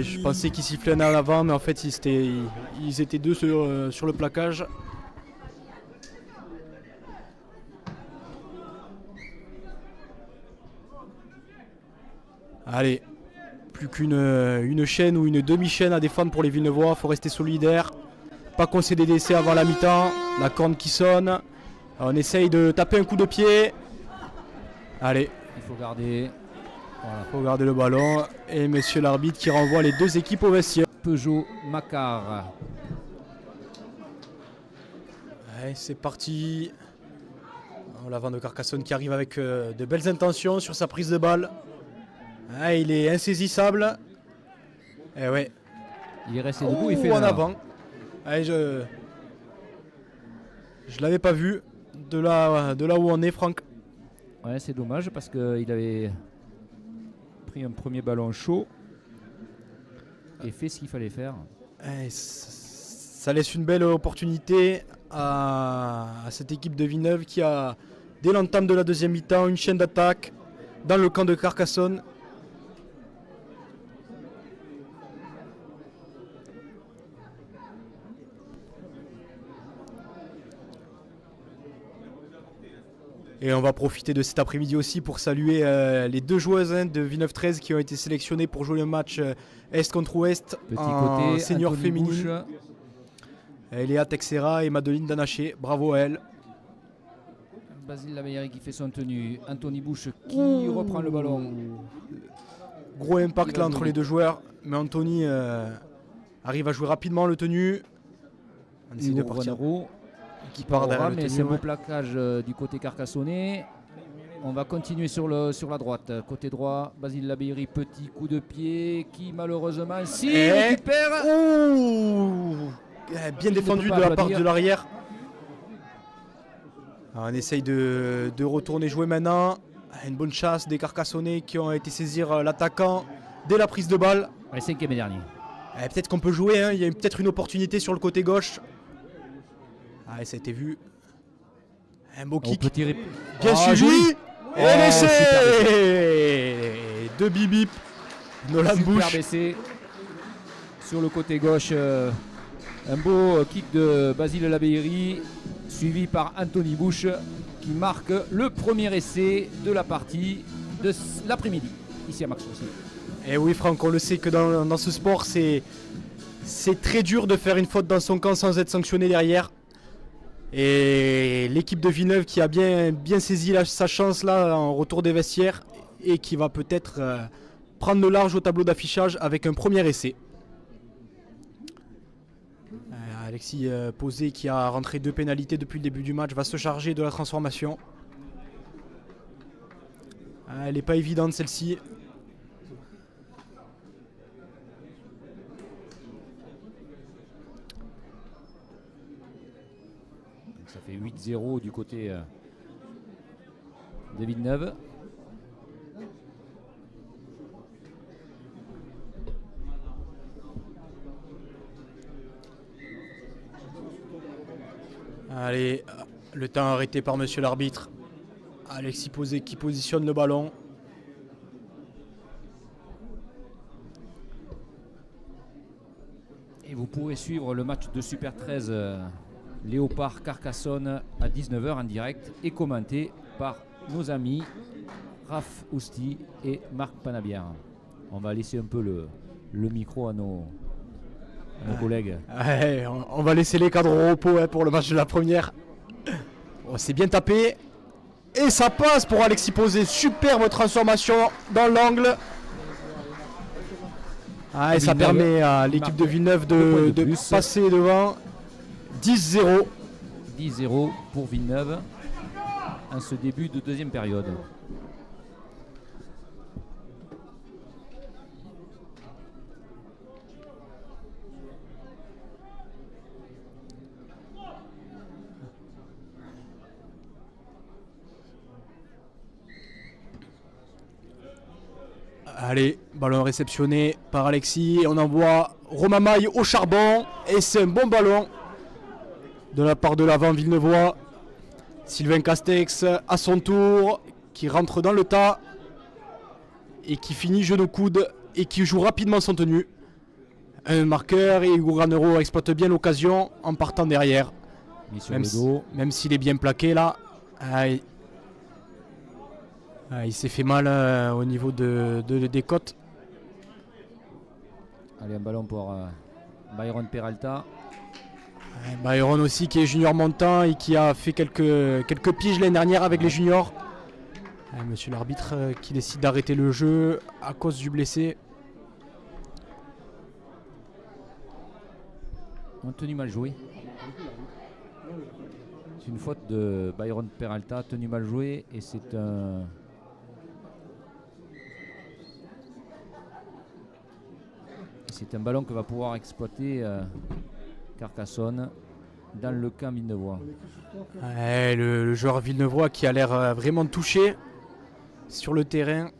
Speaker 2: Je pensais qu'ils sifflaient un à l'avant, mais en fait ils étaient deux sur le plaquage. Allez, plus qu'une chaîne ou une demi-chaîne à défendre pour les Villeneuvois. Il faut rester solidaire, pas concéder d'essai avant la mi-temps. La corne qui sonne. On essaye de taper un coup de pied. Allez.
Speaker 6: Il faut garder.
Speaker 2: Voilà. Il faut garder le ballon. Et monsieur l'arbitre qui renvoie les deux équipes au vestiaire.
Speaker 6: Peugeot Macar.
Speaker 2: Allez, c'est parti. L'avant de Carcassonne qui arrive avec de belles intentions sur sa prise de balle. Ah, il est insaisissable. Et ouais.
Speaker 6: Il est resté debout, il fait
Speaker 2: en avant. Allez, je l'avais pas vu de là où on est, Franck.
Speaker 6: Ouais, c'est dommage parce qu'il avait pris un premier ballon chaud et fait ce qu'il fallait faire.
Speaker 2: Et ça laisse une belle opportunité à cette équipe de Villeneuve qui a, dès l'entame de la deuxième mi-temps, une chaîne d'attaque dans le camp de Carcassonne. Et on va profiter de cet après-midi aussi pour saluer les deux joueuses de Villeneuve 13 qui ont été sélectionnées pour jouer le match Est contre Ouest en
Speaker 6: côté,
Speaker 2: senior
Speaker 6: Anthony
Speaker 2: féminine. Léa Texera et Madeline Danaché, bravo à elle.
Speaker 6: Basile Lameillère qui fait son tenue. Anthony Bouche qui reprend le ballon.
Speaker 2: Gros impact là entre les deux joueurs, mais Anthony arrive à jouer rapidement le tenue. On essaie de partir. Qui part derrière le
Speaker 6: mais
Speaker 2: tenue,
Speaker 6: c'est un beau plaquage du côté carcassonnais. On va continuer sur la droite. Côté droit, Basile Lameillère, petit coup de pied qui malheureusement récupère.
Speaker 2: Bien défendu de la part de l'arrière. On essaye de retourner jouer maintenant. Une bonne chasse des Carcassonnais qui ont été saisir l'attaquant dès la prise de balle.
Speaker 6: Le cinquième et dernier.
Speaker 2: Peut-être qu'on peut jouer, hein. Il y a peut-être une opportunité sur le côté gauche. Ça a été vu. Un beau kick. Bien suivi.
Speaker 6: Joli.
Speaker 2: Et l'essai de Bibip. Nolan Bush.
Speaker 6: Baissé. Sur le côté gauche, un beau kick de Basile Lameillère, suivi par Anthony Bush qui marque le premier essai de la partie de l'après-midi, ici à Max aussi.
Speaker 2: Et oui Franck, on le sait que dans ce sport, c'est très dur de faire une faute dans son camp sans être sanctionné derrière. Et l'équipe de Villeneuve qui a bien saisi sa chance là en retour des vestiaires et qui va peut-être prendre le large au tableau d'affichage avec un premier essai. Alexis Posé qui a rentré 2 pénalités depuis le début du match va se charger de la transformation. Elle n'est pas évidente celle-ci.
Speaker 6: Ça fait 8-0 du côté de Villeneuve.
Speaker 2: Allez, le temps arrêté par monsieur l'arbitre. Alexis Posé qui positionne le ballon.
Speaker 6: Et vous pourrez suivre le match de Super 13 Léopard Carcassonne à 19h en direct et commenté par nos amis Raph Ousti et Marc Panabière. On va laisser un peu le micro à nos collègues.
Speaker 2: Ouais, on va laisser les cadres au repos pour le match de la première. C'est bien tapé. Et ça passe pour Alexis Posé. Superbe transformation dans l'angle. Et ça permet à l'équipe de Villeneuve de passer devant. 10-0.
Speaker 6: 10-0 pour Villeneuve en ce début de deuxième période.
Speaker 2: Allez, ballon réceptionné par Alexis. On envoie Romain Maille au charbon. Et c'est un bon ballon de la part de l'avant Villeneuvois. Sylvain Castex à son tour qui rentre dans le tas et qui finit genou-coude et qui joue rapidement son tenue. Un marqueur et Hugo Granero exploite bien l'occasion en partant derrière. Même s'il est bien plaqué là. Il s'est fait mal au niveau des côtes.
Speaker 6: Allez, un ballon pour Byron Peralta.
Speaker 2: Byron aussi qui est junior montant et qui a fait quelques piges l'année dernière avec les juniors. Monsieur l'arbitre qui décide d'arrêter le jeu à cause du blessé.
Speaker 6: On tenue mal joué. C'est une faute de Byron Peralta, tenue mal joué, et c'est un ballon que va pouvoir exploiter Carcassonne dans le camp Villeneuvois.
Speaker 2: Le joueur Villeneuvois qui a l'air vraiment touché sur le terrain.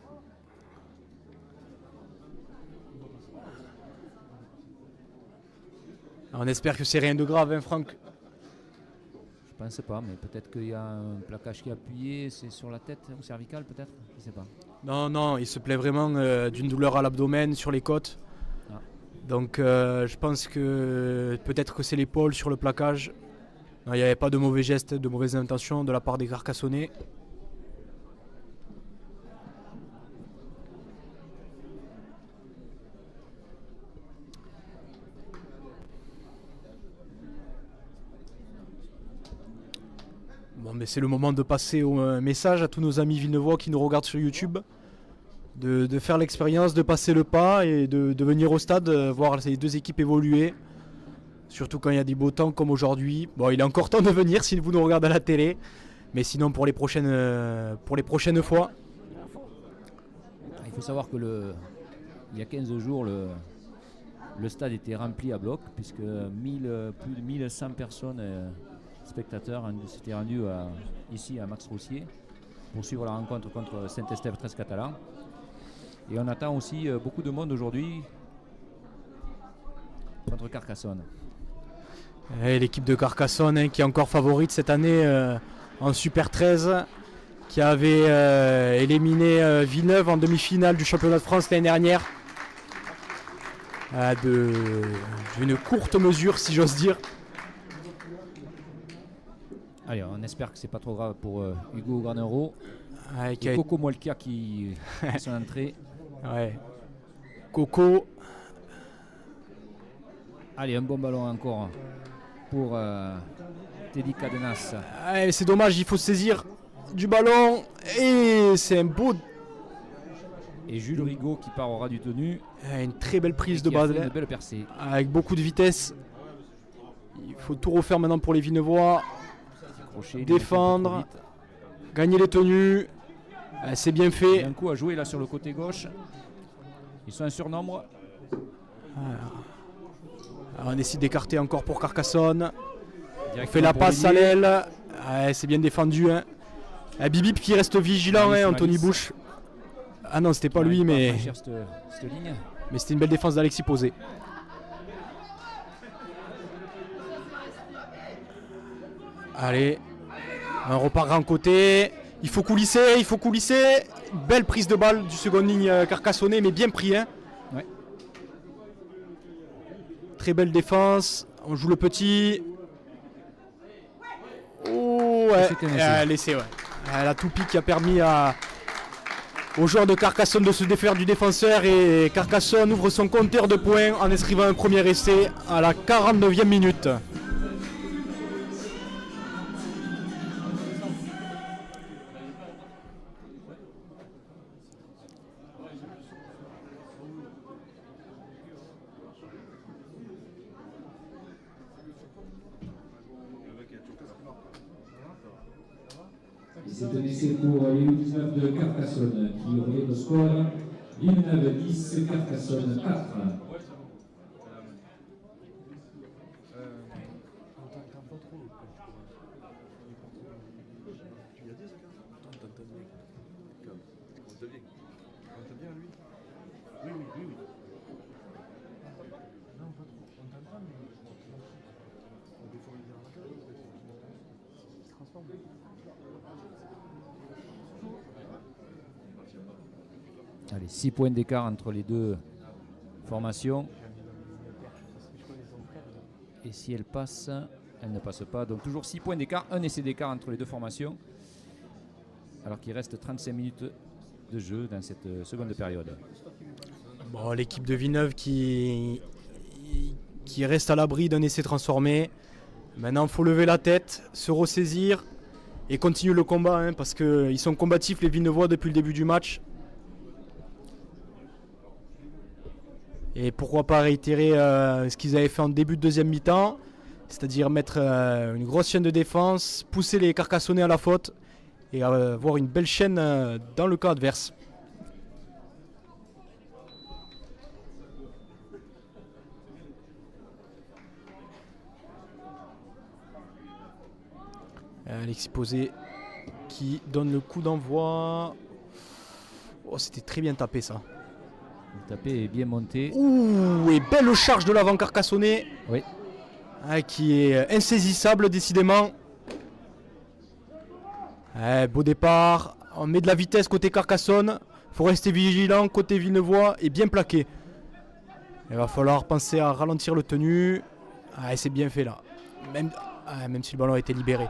Speaker 2: On espère que c'est rien de grave, hein, Franck.
Speaker 6: Je pense pas, mais peut-être qu'il y a un plaquage qui est appuyé, c'est sur la tête ou cervicale peut-être, je sais pas.
Speaker 2: Non, il se plaît vraiment d'une douleur à l'abdomen, sur les côtes.
Speaker 6: Ah.
Speaker 2: Donc je pense que peut-être que c'est l'épaule sur le plaquage. Non, il n'y avait pas de mauvais gestes, de mauvaises intentions de la part des Carcassonnais. Bon, mais c'est le moment de passer au message à tous nos amis villeneuvois qui nous regardent sur YouTube, de faire l'expérience, de passer le pas et de venir au stade voir ces deux équipes évoluer. Surtout quand il y a du beau temps comme aujourd'hui. Bon, il est encore temps de venir si vous nous regardez à la télé, mais sinon pour les prochaines fois.
Speaker 6: Il faut savoir que il y a 15 jours, le stade était rempli à bloc, puisque plus de 1100 personnes, spectateurs, s'étaient rendus ici à Max Roussier pour suivre la rencontre contre Saint-Estève 13 Catalan. Et on attend aussi beaucoup de monde aujourd'hui contre Carcassonne.
Speaker 2: Et l'équipe de Carcassonne qui est encore favorite cette année en Super 13, qui avait éliminé Villeneuve en demi-finale du championnat de France l'année dernière. D'une courte mesure si j'ose dire.
Speaker 6: Allez, on espère que c'est pas trop grave pour Hugo Granero.
Speaker 2: Et
Speaker 6: Coco Molkia qui sont entrés.
Speaker 2: Ouais. Coco.
Speaker 6: Allez, un bon ballon encore pour Teddy Cadenas.
Speaker 2: C'est dommage, il faut se saisir du ballon. Et c'est un beau.
Speaker 6: Et Jules Rigaud qui part au ras du tenu.
Speaker 2: Une très belle prise de balle.
Speaker 6: Une belle percée.
Speaker 2: Avec beaucoup de vitesse. Il faut tout refaire maintenant pour les Villeneuvois. Défendre. Gagner les tenues. C'est bien fait.
Speaker 6: Un coup à jouer là sur le côté gauche. Ils sont un surnombre.
Speaker 2: Alors on décide d'écarter encore pour Carcassonne. On fait la
Speaker 6: pour
Speaker 2: passe à
Speaker 6: l'ailier.
Speaker 2: l'aile. C'est bien défendu. Bibip qui reste vigilant, Anthony Bouche. Ah non, c'était pas lui, mais c'était une belle défense d'Alexis Posé. Allez, on repart en côté. Il faut coulisser. Belle prise de balle du second ligne carcassonnais, mais bien pris.
Speaker 6: Ouais.
Speaker 2: Très belle défense. On joue le petit. Oh, ouais. Laissé, ouais. La toupie qui a permis aux joueurs de Carcassonne de se défaire du défenseur, et Carcassonne ouvre son compteur de points en inscrivant un premier essai à la 49e minute.
Speaker 1: C'est un essai pour les U19 de Carcassonne qui relève le score Villeneuve 10, Carcassonne 4.
Speaker 6: Allez, Allez, 6 points d'écart entre les deux formations. Et si elle passe, elle ne passe pas. Donc toujours 6 points d'écart, un essai d'écart entre les deux formations. Alors qu'il reste 35 minutes de jeu dans cette seconde période.
Speaker 2: Bon, l'équipe de Villeneuve qui reste à l'abri d'un essai transformé. Maintenant, il faut lever la tête, se ressaisir et continuer le combat, hein, parce qu'ils sont combatifs les Villeneuvois depuis le début du match. Et pourquoi pas réitérer ce qu'ils avaient fait en début de deuxième mi-temps, c'est-à-dire mettre une grosse chaîne de défense, pousser les Carcassonnais à la faute et avoir une belle chaîne dans le camp adverse. Alexis Posé qui donne le coup d'envoi. Oh, c'était très bien tapé ça.
Speaker 6: Le tapé est bien monté.
Speaker 2: Ouh, et belle charge de l'avant Carcassonnais.
Speaker 6: Oui.
Speaker 2: Qui est insaisissable décidément. Beau départ. On met de la vitesse côté Carcassonne. Il faut rester vigilant côté Villeneuvois et bien plaqué. Il va falloir penser à ralentir le tenu. C'est bien fait là. Même si le ballon a été libéré.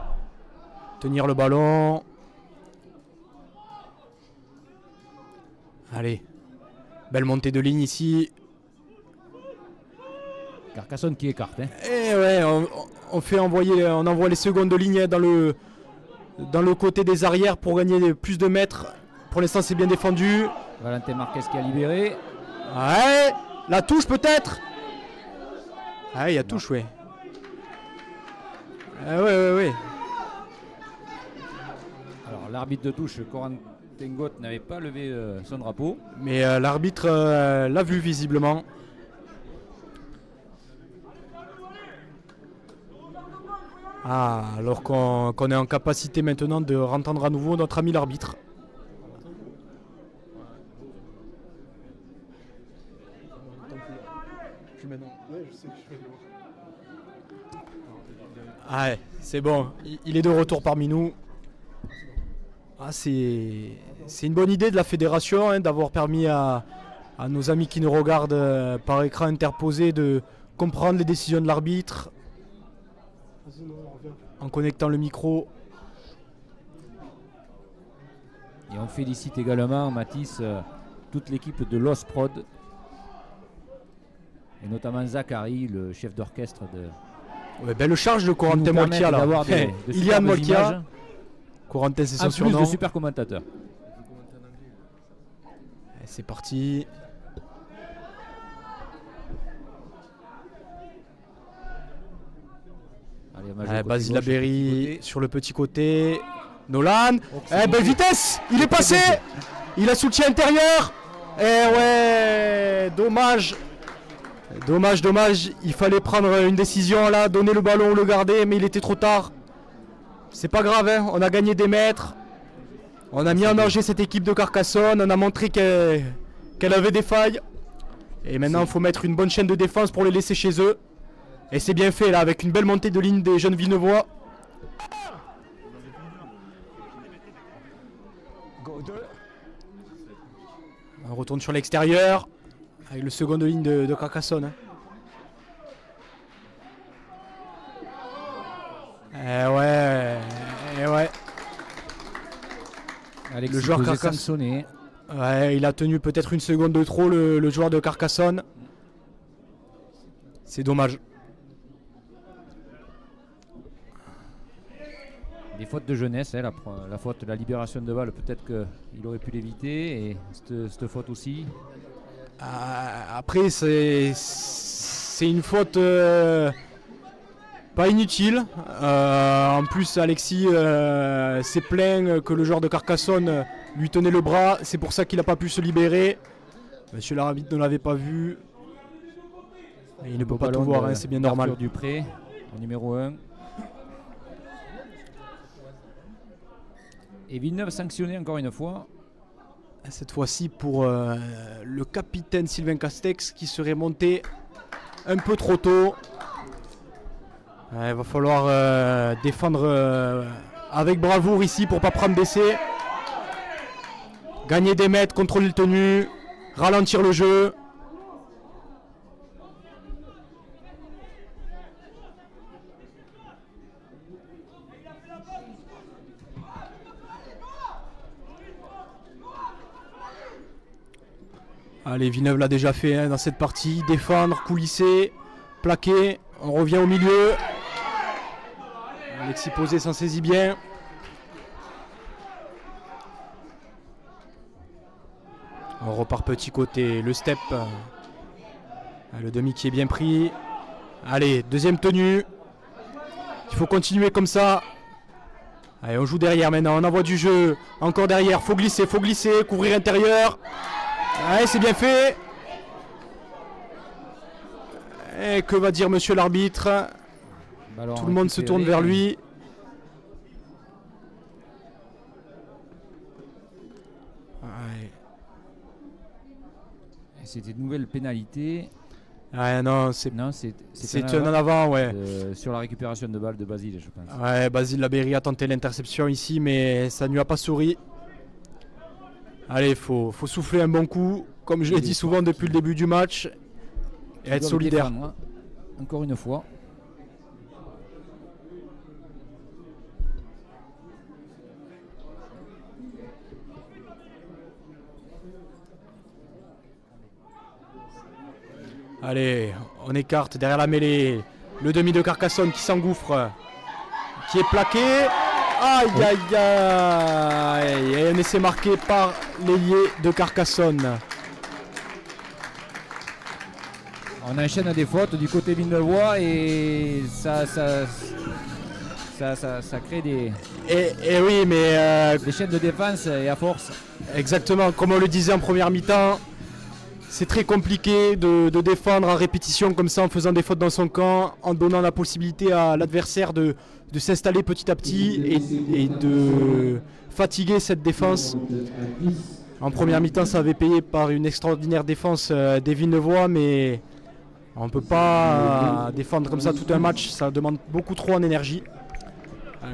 Speaker 2: Tenir le ballon. Allez. Belle montée de ligne ici.
Speaker 6: Carcassonne qui écarte. Hein.
Speaker 2: Et ouais, on envoie les secondes de ligne dans le côté des arrières pour gagner plus de mètres. Pour l'instant, c'est bien défendu.
Speaker 6: Valentin Marquez qui a libéré.
Speaker 2: Ouais, la touche peut-être. Il y a touche, ouais. Ouais.
Speaker 6: Alors l'arbitre de touche, Corentin Gott, n'avait pas levé son drapeau.
Speaker 2: Mais l'arbitre l'a vu visiblement. Alors qu'on est en capacité maintenant de entendre à nouveau notre ami l'arbitre. C'est bon, il est de retour parmi nous. C'est une bonne idée de la fédération, hein, d'avoir permis à nos amis qui nous regardent par écran interposé de comprendre les décisions de l'arbitre en connectant le micro.
Speaker 6: Et on félicite également, Mathis, toute l'équipe de Los Prod et notamment Zachary, le chef d'orchestre de...
Speaker 2: belle charge de Corentin Molkia là. Ilian Molkia. Corentin, c'est son surnom.
Speaker 6: Plus de super commentateur.
Speaker 2: C'est parti. Basile Labéry sur le petit côté. Nolan. Belle vitesse. Il est passé. Il a soutien intérieur. Dommage. Dommage. Il fallait prendre une décision là, donner le ballon ou le garder, mais il était trop tard. C'est pas grave, hein. On a gagné des mètres. On a mis en danger cette équipe de Carcassonne. On a montré qu'elle avait des failles. Et maintenant, il faut mettre une bonne chaîne de défense pour les laisser chez eux. Et c'est bien fait là, avec une belle montée de ligne des jeunes Villeneuvois. On retourne sur l'extérieur. Avec le second de ligne de Carcassonne. Hein. Ouais.
Speaker 6: Alexis
Speaker 2: le joueur
Speaker 6: Carcassonne.
Speaker 2: Il a tenu peut-être une seconde de trop, le joueur de Carcassonne. C'est dommage.
Speaker 6: Des fautes de jeunesse, hein, la faute de la libération de balle, peut-être qu'il aurait pu l'éviter. Et cette faute aussi.
Speaker 2: Après, c'est une faute pas inutile. En plus, Alexis s'est plaint que le joueur de Carcassonne lui tenait le bras. C'est pour ça qu'il n'a pas pu se libérer. Monsieur l'arbitre ne l'avait pas vu. Et il ne peut pas tout voir, hein, c'est bien normal.
Speaker 6: Dupré, en numéro 1. Et Villeneuve sanctionné encore une fois.
Speaker 2: Cette fois-ci pour le capitaine Sylvain Castex qui serait monté un peu trop tôt. Il va falloir défendre avec bravoure ici pour ne pas prendre d'essai. Gagner des mètres, contrôler le tenu. ralentir le jeu. Allez, Villeneuve l'a déjà fait hein, dans cette partie. Défendre, coulisser, plaquer. On revient au milieu. Alexis Posé s'en saisit bien. On repart petit côté. Le step. Le demi qui est bien pris. Allez, deuxième tenue. Il faut continuer comme ça. Allez, on joue derrière maintenant. On envoie du jeu. Encore derrière. Faut glisser, couvrir intérieur. Allez, c'est bien fait. Et que va dire monsieur l'arbitre? Tout le monde se tourne vers lui. Ouais.
Speaker 6: C'était une nouvelle pénalité.
Speaker 2: Ah non, c'est un en avant, ouais.
Speaker 6: Sur la récupération de balle de Basile, je pense.
Speaker 2: Ouais, Basile Labéry a tenté l'interception ici, mais ça ne lui a pas souri. Allez, faut souffler un bon coup, comme je l'ai dit souvent depuis le début du match, et être solidaire.
Speaker 6: Défendre, encore une fois.
Speaker 2: Allez, on écarte derrière la mêlée. Le demi de Carcassonne qui s'engouffre, qui est plaqué. Aïe aïe aïe. Et un essai marqué par l'ailier de Carcassonne.
Speaker 6: On enchaîne des fautes du côté Villeneuvois et ça crée des
Speaker 2: oui, mais
Speaker 6: des chaînes de défense et à force.
Speaker 2: Exactement, comme on le disait en première mi-temps, c'est très compliqué de défendre en répétition comme ça en faisant des fautes dans son camp, en donnant la possibilité à l'adversaire de s'installer petit à petit et de fatiguer cette défense. En première mi-temps, ça avait payé par une extraordinaire défense des Villeneuvois, mais on ne peut pas défendre comme ça tout un match, ça demande beaucoup trop en énergie.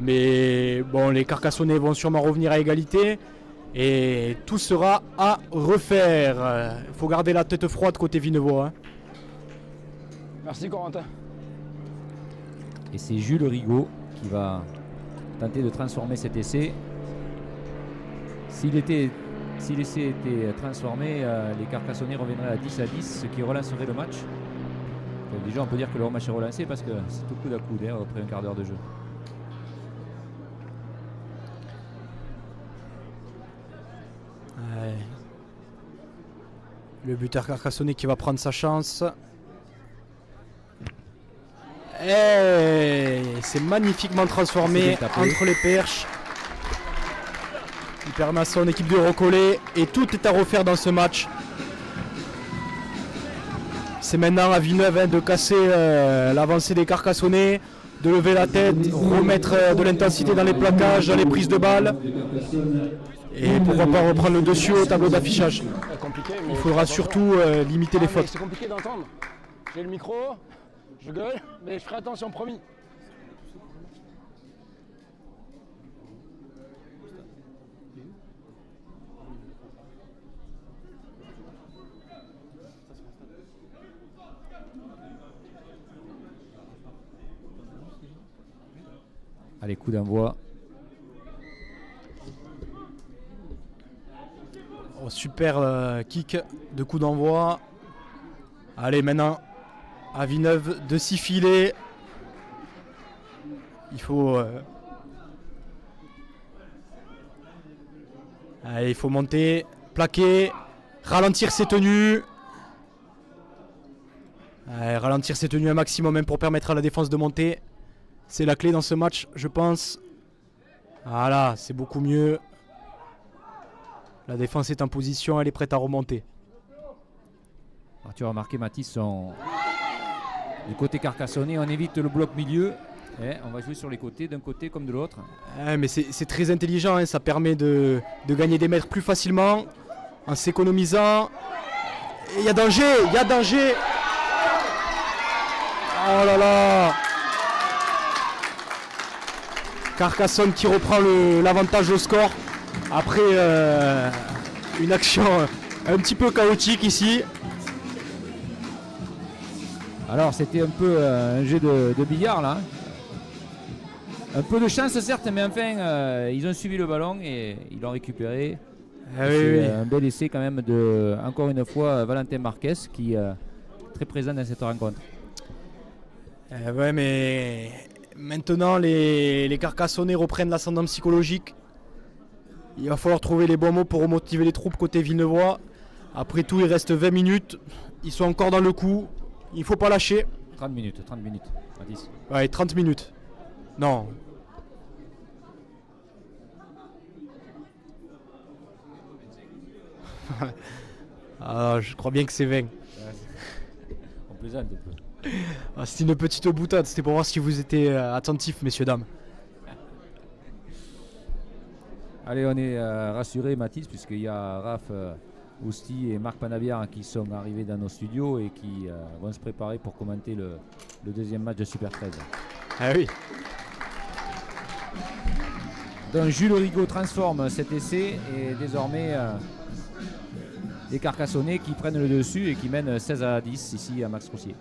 Speaker 2: Mais bon, les Carcassonnais vont sûrement revenir à égalité et tout sera à refaire. Il faut garder la tête froide côté Villeneuvois.
Speaker 4: Merci Corentin.
Speaker 6: Et c'est Jules Rigaud qui va tenter de transformer cet essai. S'il l'essai était transformé, les Carcassonnais reviendraient à 10-10, ce qui relancerait le match. Donc déjà on peut dire que le match est relancé parce que c'est tout coup à coude après un quart d'heure de jeu.
Speaker 2: Ouais. Le buteur Carcassonnais qui va prendre sa chance. Et c'est magnifiquement transformé entre les perches. Il permet à son équipe de recoller et tout est à refaire dans ce match. C'est maintenant à Villeneuve de casser l'avancée des Carcassonnais, de lever la tête, remettre de l'intensité dans les plaquages, dans les prises de balles. Et pourquoi pas reprendre le dessus au tableau d'affichage. Il faudra surtout limiter les fautes.
Speaker 4: C'est compliqué d'entendre. J'ai le micro, je gueule, mais je ferai attention, promis.
Speaker 6: Allez, coup d'envoi.
Speaker 2: Oh, super kick de coup d'envoi. Allez, maintenant à Villeneuve de s'y filer. Il faut allez, il faut monter, plaquer, ralentir ses tenues. Allez, ralentir ses tenues un maximum même pour permettre à la défense de monter. C'est la clé dans ce match, je pense. Voilà, c'est beaucoup mieux. La défense est en position, elle est prête à remonter.
Speaker 6: Alors, tu as remarqué, Mathis, du côté carcassonnais, on évite le bloc milieu. On va jouer sur les côtés, d'un côté comme de l'autre.
Speaker 2: Mais c'est très intelligent, hein. Ça permet de gagner des mètres plus facilement en s'économisant. Il y a danger, il y a danger. Oh là là. Carcassonne qui reprend l'avantage au score après une action un petit peu chaotique ici.
Speaker 6: Alors c'était un peu un jeu de billard là. Un peu de chance certes, mais enfin ils ont suivi le ballon et ils l'ont récupéré.
Speaker 2: Ah
Speaker 6: C'est un bel essai quand même de, encore une fois, Valentin Marquez qui est très présent dans cette rencontre.
Speaker 2: Ouais, mais maintenant les Carcassonnais reprennent l'ascendant psychologique. Il va falloir trouver les bons mots pour remotiver les troupes côté Villeneuvois. Après tout, il reste 20 minutes. Ils sont encore dans le coup. Il ne faut pas lâcher.
Speaker 6: 30 minutes, Mathis.
Speaker 2: Ouais, 30 minutes. Non. Ah, je crois bien que c'est 20.
Speaker 6: On plaisante un peu.
Speaker 2: Ah, c'était une petite boutade. C'était pour voir si vous étiez attentifs, messieurs, dames.
Speaker 6: Allez, on est rassurés, Mathis, puisqu'il y a Raph Ousti et Marc Panaviar qui sont arrivés dans nos studios et qui vont se préparer pour commenter le deuxième match de Super 13.
Speaker 2: Ah oui.
Speaker 6: Donc Jules Rigaud transforme cet essai et désormais les Carcassonnais qui prennent le dessus et qui mènent 16-10 ici à Max Roussier.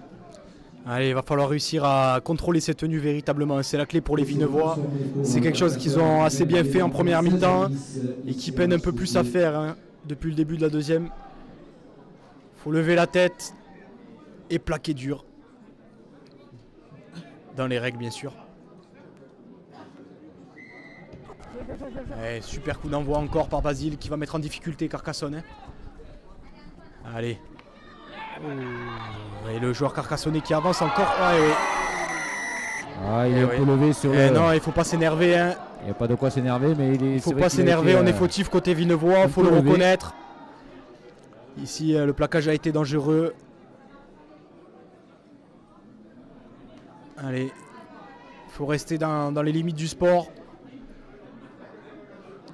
Speaker 2: Allez, il va falloir réussir à contrôler cette tenue véritablement. C'est la clé pour les Villeneuvois. C'est quelque chose qu'ils ont assez bien fait en première mi-temps et qui peinent un peu plus à faire depuis le début de la deuxième. Il faut lever la tête et plaquer dur. Dans les règles, bien sûr. Allez, super coup d'envoi encore par Basile qui va mettre en difficulté Carcassonne. Allez. Et le joueur carcassonnais qui avance encore.
Speaker 6: Il est un peu levé sur le...
Speaker 2: Non, il faut pas s'énerver. Hein.
Speaker 6: Il n'y a pas de quoi s'énerver, mais il
Speaker 2: faut pas s'énerver. On est fautif côté Villeneuvois, il faut le reconnaître. Ici, le plaquage a été dangereux. Allez, il faut rester dans les limites du sport.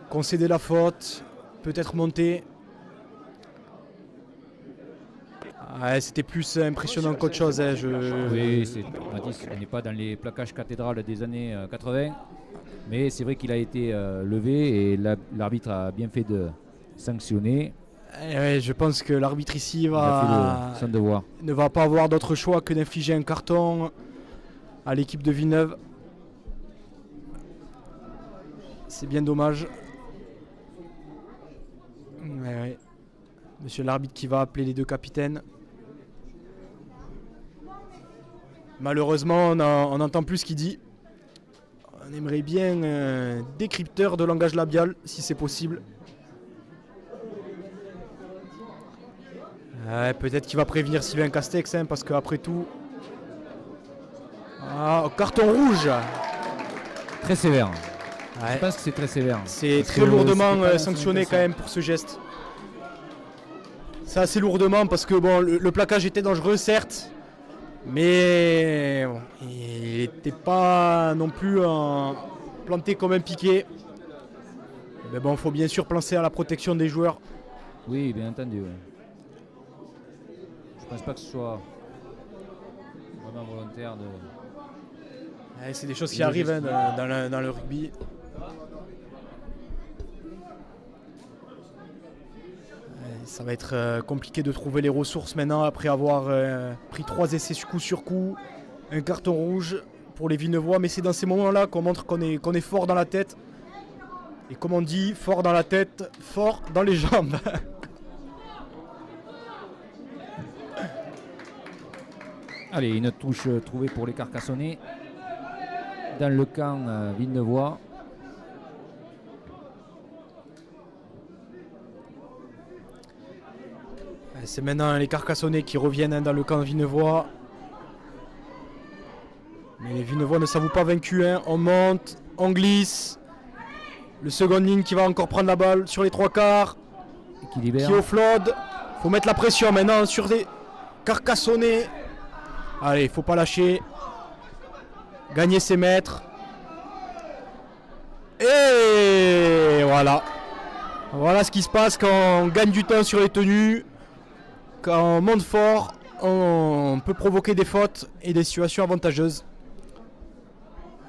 Speaker 2: Concéder la faute, peut-être monter. C'était plus impressionnant qu'autre chose.
Speaker 6: Oui, Mathis, on n'est pas dans les plaquages cathédrales des années 80, mais c'est vrai qu'il a été levé et l'arbitre a bien fait de sanctionner.
Speaker 2: Je pense que l'arbitre ici
Speaker 6: Il a fait son devoir.
Speaker 2: Ne va pas avoir d'autre choix que d'infliger un carton à l'équipe de Villeneuve. C'est bien dommage. Monsieur l'arbitre qui va appeler les deux capitaines. Malheureusement, on n'entend plus ce qu'il dit. On aimerait bien un décrypteur de langage labial, si c'est possible. Peut-être qu'il va prévenir Sylvain Castex, parce qu'après tout... carton rouge.
Speaker 6: Très sévère. Je pense que c'est très sévère.
Speaker 2: C'est très lourdement sanctionné quand même pour ce geste. C'est assez lourdement parce que bon, le plaquage était dangereux, certes. Mais bon, il n'était pas non plus planté comme un piqué. Mais bon, il faut bien sûr penser à la protection des joueurs.
Speaker 6: Oui, bien entendu. Ouais. Je pense pas que ce soit vraiment volontaire de...
Speaker 2: C'est des choses qui arrivent dans le rugby. Ça va être compliqué de trouver les ressources maintenant après avoir pris 3 essais coup sur coup, un carton rouge pour les Villeneuvois. Mais c'est dans ces moments-là qu'on montre qu'on est fort dans la tête. Et comme on dit, fort dans la tête, fort dans les jambes.
Speaker 6: Allez, une touche trouvée pour les Carcassonnais dans le camp Villeneuvois.
Speaker 2: C'est maintenant les Carcassonnais qui reviennent dans le camp Villeneuvois. Mais les Villeneuvois ne s'avouent pas vaincus. On monte, on glisse. Le second ligne qui va encore prendre la balle sur les 3 quarts. Qui offload. Il faut mettre la pression maintenant sur des Carcassonnais. Allez, il ne faut pas lâcher. Gagner ses mètres. Et voilà. Voilà ce qui se passe quand on gagne du temps sur les tenues. Quand on monte fort, on peut provoquer des fautes et des situations avantageuses.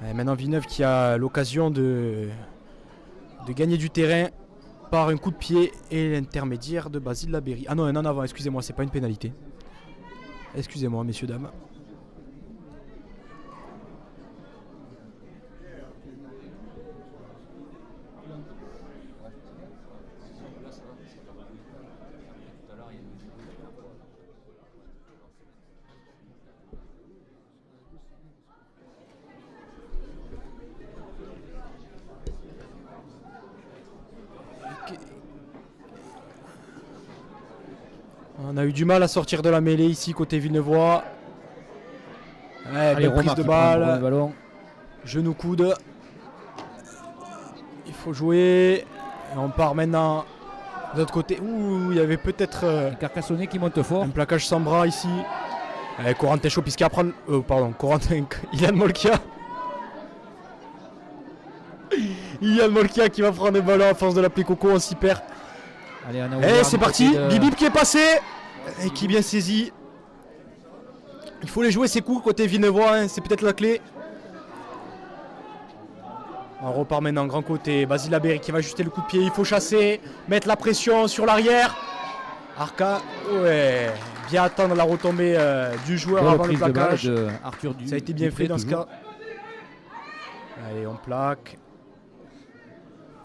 Speaker 2: Et maintenant Villeneuve qui a l'occasion de gagner du terrain. part un coup de pied et l'intermédiaire de Basile Labéry. Ah non, un en avant, excusez-moi, c'est pas une pénalité. Excusez-moi, messieurs, dames. On a eu du mal à sortir de la mêlée ici côté Villeneuvois. Ouais,
Speaker 6: Allez,
Speaker 2: belle prise
Speaker 6: Romain
Speaker 2: de
Speaker 6: qui prend le
Speaker 2: balle.
Speaker 6: ballon.
Speaker 2: Genou coude. Il faut jouer. Et on part maintenant de l'autre côté. Ouh, il y avait peut-être
Speaker 6: Carcassonne qui monte fort.
Speaker 2: un plaquage sans bras ici. Corentin Chopis qui va prendre. Pardon, Corentin. Ilan Molkia. Ilan Molkia qui va prendre le ballon à force de l'appeler Coco, on s'y perd.
Speaker 6: Allez, on a
Speaker 2: Et
Speaker 6: ouvert
Speaker 2: c'est
Speaker 6: du
Speaker 2: parti,
Speaker 6: côté de-
Speaker 2: Bibib qui est passé et qui est bien saisi. Il faut les jouer ces coups côté Villeneuvois, hein, c'est peut-être la clé. On repart maintenant grand côté, Basile Labéry qui va ajuster le coup de pied, il faut chasser, mettre la pression sur l'arrière. Arca, ouais, bien attendre la retombée du joueur
Speaker 6: Belle
Speaker 2: avant le
Speaker 6: prise de balle
Speaker 2: plaquage.
Speaker 6: de Arthur
Speaker 2: Ça a été bien
Speaker 6: Dupré,
Speaker 2: fait dans ce
Speaker 6: toujours.
Speaker 2: cas. Allez, on plaque.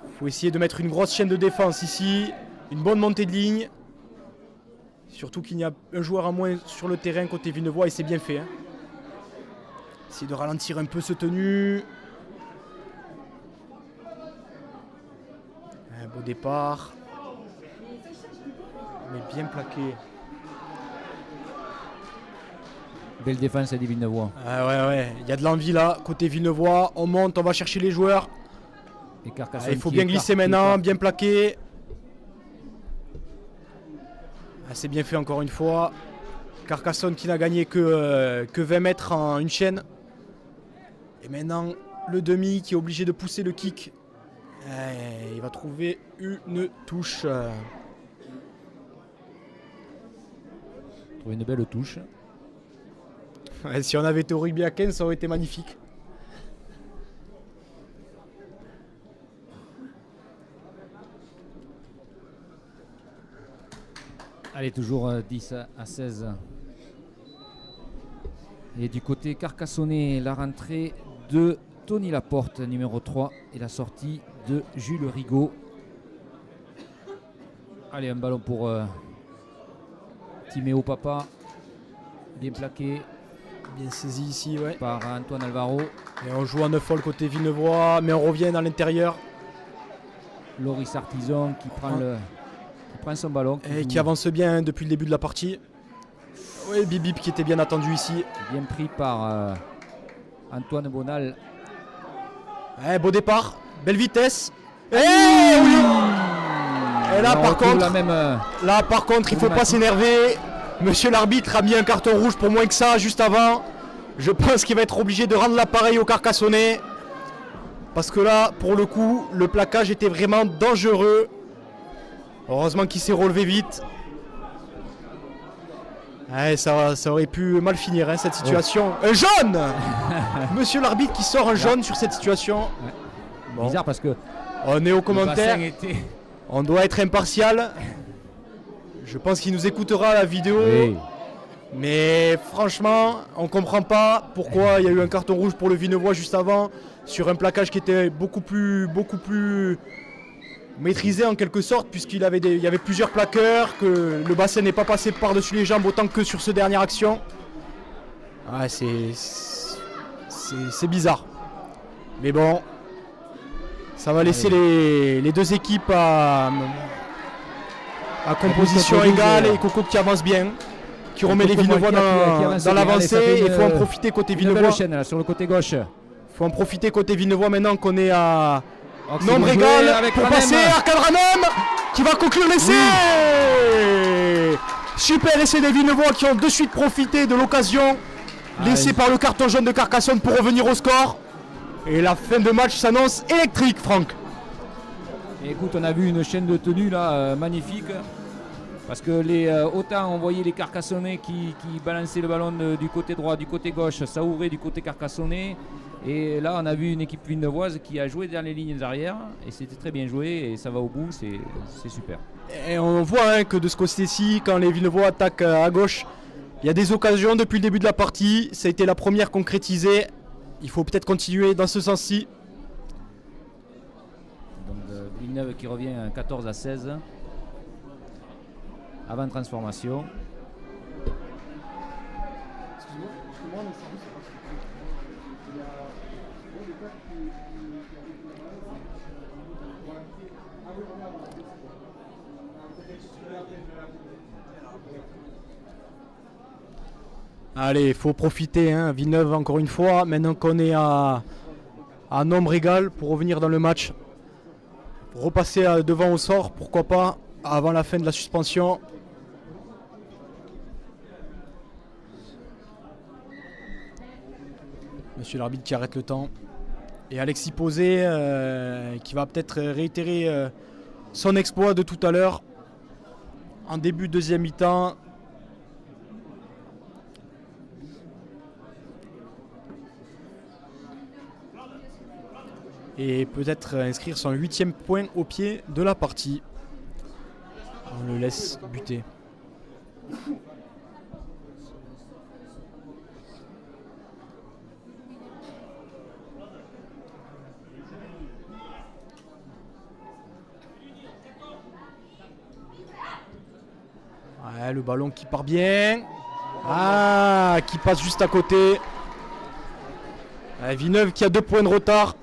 Speaker 2: Il faut essayer de mettre une grosse chaîne de défense ici. Une bonne montée de ligne. Surtout qu'il y a un joueur en moins sur le terrain côté Villeneuvois et c'est bien fait. Hein. Essayer de ralentir un peu ce tenu. Un beau départ. Mais bien plaqué.
Speaker 6: Belle défense des Villeneuvois.
Speaker 2: Ah ouais, il y a de l'envie là, côté Villeneuvois. On monte, on va chercher les joueurs.
Speaker 6: Et Carcassonne
Speaker 2: Ah, il faut
Speaker 6: qui
Speaker 2: bien
Speaker 6: écarte,
Speaker 2: glisser
Speaker 6: qui
Speaker 2: maintenant,
Speaker 6: écarte.
Speaker 2: bien plaqué. Ah, c'est bien fait encore une fois. Carcassonne qui n'a gagné que 20 mètres en une chaîne. Et maintenant le demi qui est obligé de pousser le kick. Il va trouver une touche.
Speaker 6: Trouve une belle touche.
Speaker 2: Ouais, si on avait été au rugby à 15, ça aurait été magnifique.
Speaker 6: Allez, toujours 10 à 16. Et du côté carcassonnais, la rentrée de Tony Laporte, numéro 3, et la sortie de Jules Rigaud. Allez, un ballon pour Timéo Papa, bien plaqué
Speaker 2: Bien saisi ici, ouais.
Speaker 6: par Antoine Alvaro.
Speaker 2: Et on joue en 9 le côté Villeneuvois, mais on revient dans l'intérieur.
Speaker 6: Loris Artisan qui prend, qui prend son ballon.
Speaker 2: Et
Speaker 6: joue
Speaker 2: qui avance bien depuis le début de la partie. Oui, Bibib qui était bien attendu ici.
Speaker 6: bien pris par Antoine Bonal.
Speaker 2: Beau départ, belle vitesse. Et oui. Et là
Speaker 6: On
Speaker 2: par
Speaker 6: retrouve
Speaker 2: contre,
Speaker 6: la même,
Speaker 2: il faut pas s'énerver. Monsieur l'arbitre a mis un carton rouge pour moins que ça juste avant. Je pense qu'il va être obligé de rendre l'appareil au Carcassonnais. Parce que là, pour le coup, le plaquage était vraiment dangereux. Heureusement qu'il s'est relevé vite. Ouais, ça aurait pu mal finir hein, cette situation. Un jaune. Monsieur l'arbitre qui sort un jaune sur cette situation. Bon.
Speaker 6: bizarre parce que
Speaker 2: On est au
Speaker 6: le
Speaker 2: commentaire.
Speaker 6: bassin était...
Speaker 2: On doit être impartial. Je pense qu'il nous écoutera à la vidéo.
Speaker 6: Oui.
Speaker 2: Mais franchement, on comprend pas pourquoi il y a eu un carton rouge pour le Villeneuvois juste avant sur un plaquage qui était beaucoup plus maîtrisé en quelque sorte puisqu'il il y avait plusieurs plaqueurs, que le bassin n'est pas passé par-dessus les jambes autant que sur ce dernière action. Ouais, c'est bizarre. Mais bon, ça va laisser les deux équipes à composition
Speaker 6: Coco
Speaker 2: égale
Speaker 6: Douze,
Speaker 2: et Coco qui avance bien, qui remet les
Speaker 6: Coco
Speaker 2: Villeneuvois
Speaker 6: qui avance
Speaker 2: dans
Speaker 6: bien. Allez, ça fait
Speaker 2: l'avancée. Il faut en
Speaker 6: une-
Speaker 2: profiter côté
Speaker 6: Une belle
Speaker 2: Villeneuvois.
Speaker 6: chaîne là, sur le côté gauche.
Speaker 2: Il faut en profiter côté Villeneuvois maintenant qu'on est à
Speaker 6: Alors que c'est
Speaker 2: nombre
Speaker 6: bien joué
Speaker 2: égal
Speaker 6: avec
Speaker 2: pour
Speaker 6: Ranem.
Speaker 2: passer. Arcade Ranem qui va conclure l'essai. Super essai des Villeneuvois qui ont de suite profité de l'occasion laissée par le carton jaune de Carcassonne pour revenir au score. Et la fin de match s'annonce électrique, Franck.
Speaker 6: Et écoute, on a vu une chaîne de tenue là magnifique. Parce que autant on voyait les Carcassonnais qui balançaient le ballon du côté droit, du côté gauche, ça ouvrait du côté Carcassonnais. Et là, on a vu une équipe villeneuvoise qui a joué dans les lignes arrière et c'était très bien joué et ça va au bout, c'est super.
Speaker 2: Et on voit que de ce côté-ci, quand les Villeneuvois attaquent à gauche, il y a des occasions depuis le début de la partie. Ça a été la première concrétisée. Il faut peut-être continuer dans ce sens-ci.
Speaker 6: Donc Villeneuve qui revient à 14-16 avant transformation.
Speaker 2: Allez, il faut profiter, Villeneuve encore une fois, maintenant qu'on est à nombre égal pour revenir dans le match. Repasser devant au sort, pourquoi pas, avant la fin de la suspension. Monsieur l'arbitre qui arrête le temps. Et Alexis Posé qui va peut-être réitérer son exploit de tout à l'heure. En début de deuxième mi-temps. Et peut-être inscrire son 8e point au pied de la partie. On le laisse buter. Ouais, le ballon qui part bien. Ah, qui passe juste à côté. Villeneuve qui a 2 points de retard.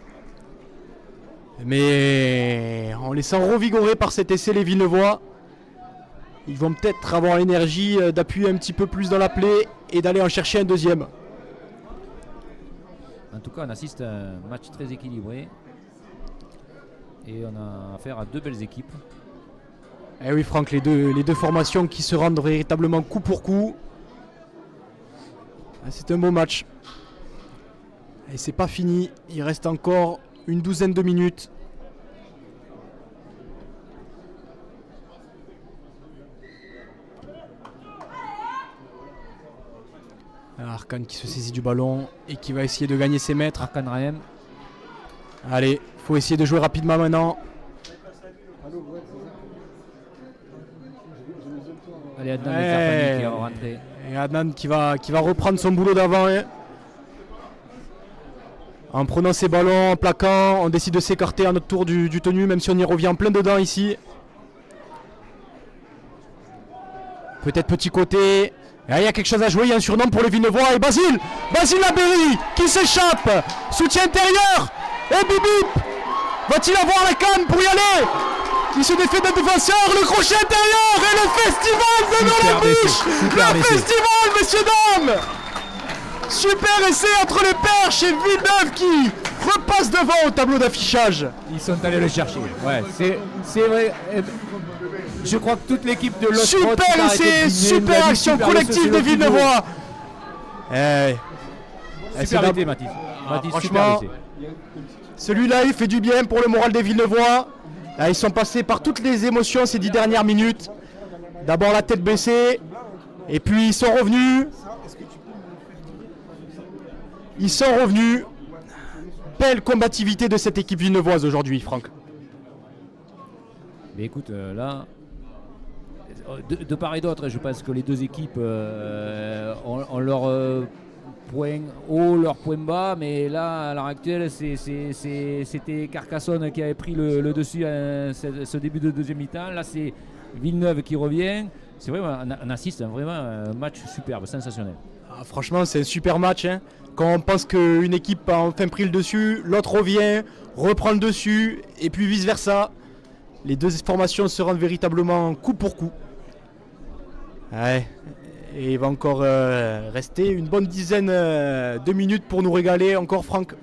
Speaker 2: Mais en laissant revigorer par cet essai les Villeneuvois, ils vont peut-être avoir l'énergie d'appuyer un petit peu plus dans la plaie et d'aller en chercher un deuxième.
Speaker 6: En tout cas, on assiste à un match très équilibré et on a affaire à 2 belles équipes.
Speaker 2: Eh oui Franck, les deux formations qui se rendent véritablement coup pour coup. C'est un beau match. Et c'est pas fini, il reste encore une douzaine de minutes. Arkhan qui se saisit du ballon et qui va essayer de gagner ses mètres.
Speaker 6: Arkhan Rahem.
Speaker 2: Allez, faut essayer de jouer rapidement maintenant.
Speaker 6: Allez, Adnan qui est rentré.
Speaker 2: Et Adnan qui va reprendre son boulot d'avant. En prenant ses ballons, en plaquant, on décide de s'écarter à notre tour du tenu, même si on y revient en plein dedans ici. Peut-être petit côté. Et il y a quelque chose à jouer, il y a un surnom pour les Villeneuvois. Et Basile Labéry qui s'échappe. Soutien intérieur. Et Bibip va-t-il avoir la canne pour y aller? Il se défait d'un défenseur, le crochet intérieur et le festival de dans la bouche. Le festival, messieurs dames. Super essai entre les perches et Villeneuve qui repasse devant au tableau d'affichage.
Speaker 6: Ils sont allés le chercher. Ouais, c'est vrai. Je crois que toute l'équipe de l'autre.
Speaker 2: Super essai, super action collective des Villeneuvois.
Speaker 6: Super été, Mathis.
Speaker 2: Franchement, celui-là il fait du bien pour le moral des Villeneuvois. Là, ils sont passés par toutes les émotions ces 10 dernières minutes. D'abord la tête baissée, et puis ils sont revenus. Belle combativité de cette équipe villeneuvoise aujourd'hui, Franck.
Speaker 6: Mais écoute, là, de part et d'autre, je pense que les deux équipes ont leur point haut, leur point bas, mais là, à l'heure actuelle, c'était Carcassonne qui avait pris le dessus à ce début de deuxième mi-temps. Là, c'est Villeneuve qui revient. C'est vrai, on assiste à vraiment un match superbe, sensationnel.
Speaker 2: Ah, franchement, c'est un super match. Quand on pense qu'une équipe a enfin pris le dessus, l'autre revient, reprend le dessus, et puis vice-versa. Les deux formations se rendent véritablement coup pour coup. Ouais. Et il va encore rester une bonne dizaine de minutes pour nous régaler encore, Franck.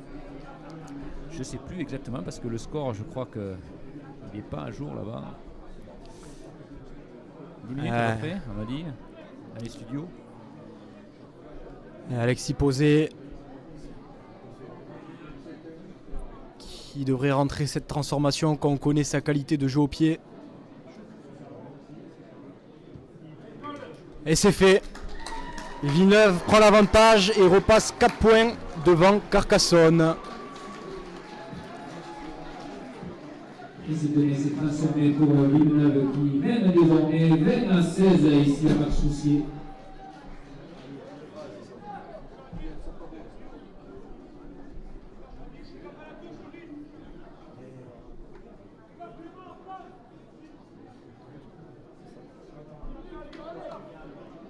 Speaker 6: Je ne sais plus exactement parce que le score, je crois qu'il n'est pas à jour là-bas. 10 minutes après, on m'a dit, dans les studios.
Speaker 2: Et Alexis Posé qui devrait rentrer cette transformation quand on connaît sa qualité de jeu au pied. Et c'est fait. Villeneuve prend l'avantage et repasse 4 points devant Carcassonne.
Speaker 1: Et c'est donné, c'est transformé pour Villeneuve qui mène désormais 20-16 ici à Marche-Soucier.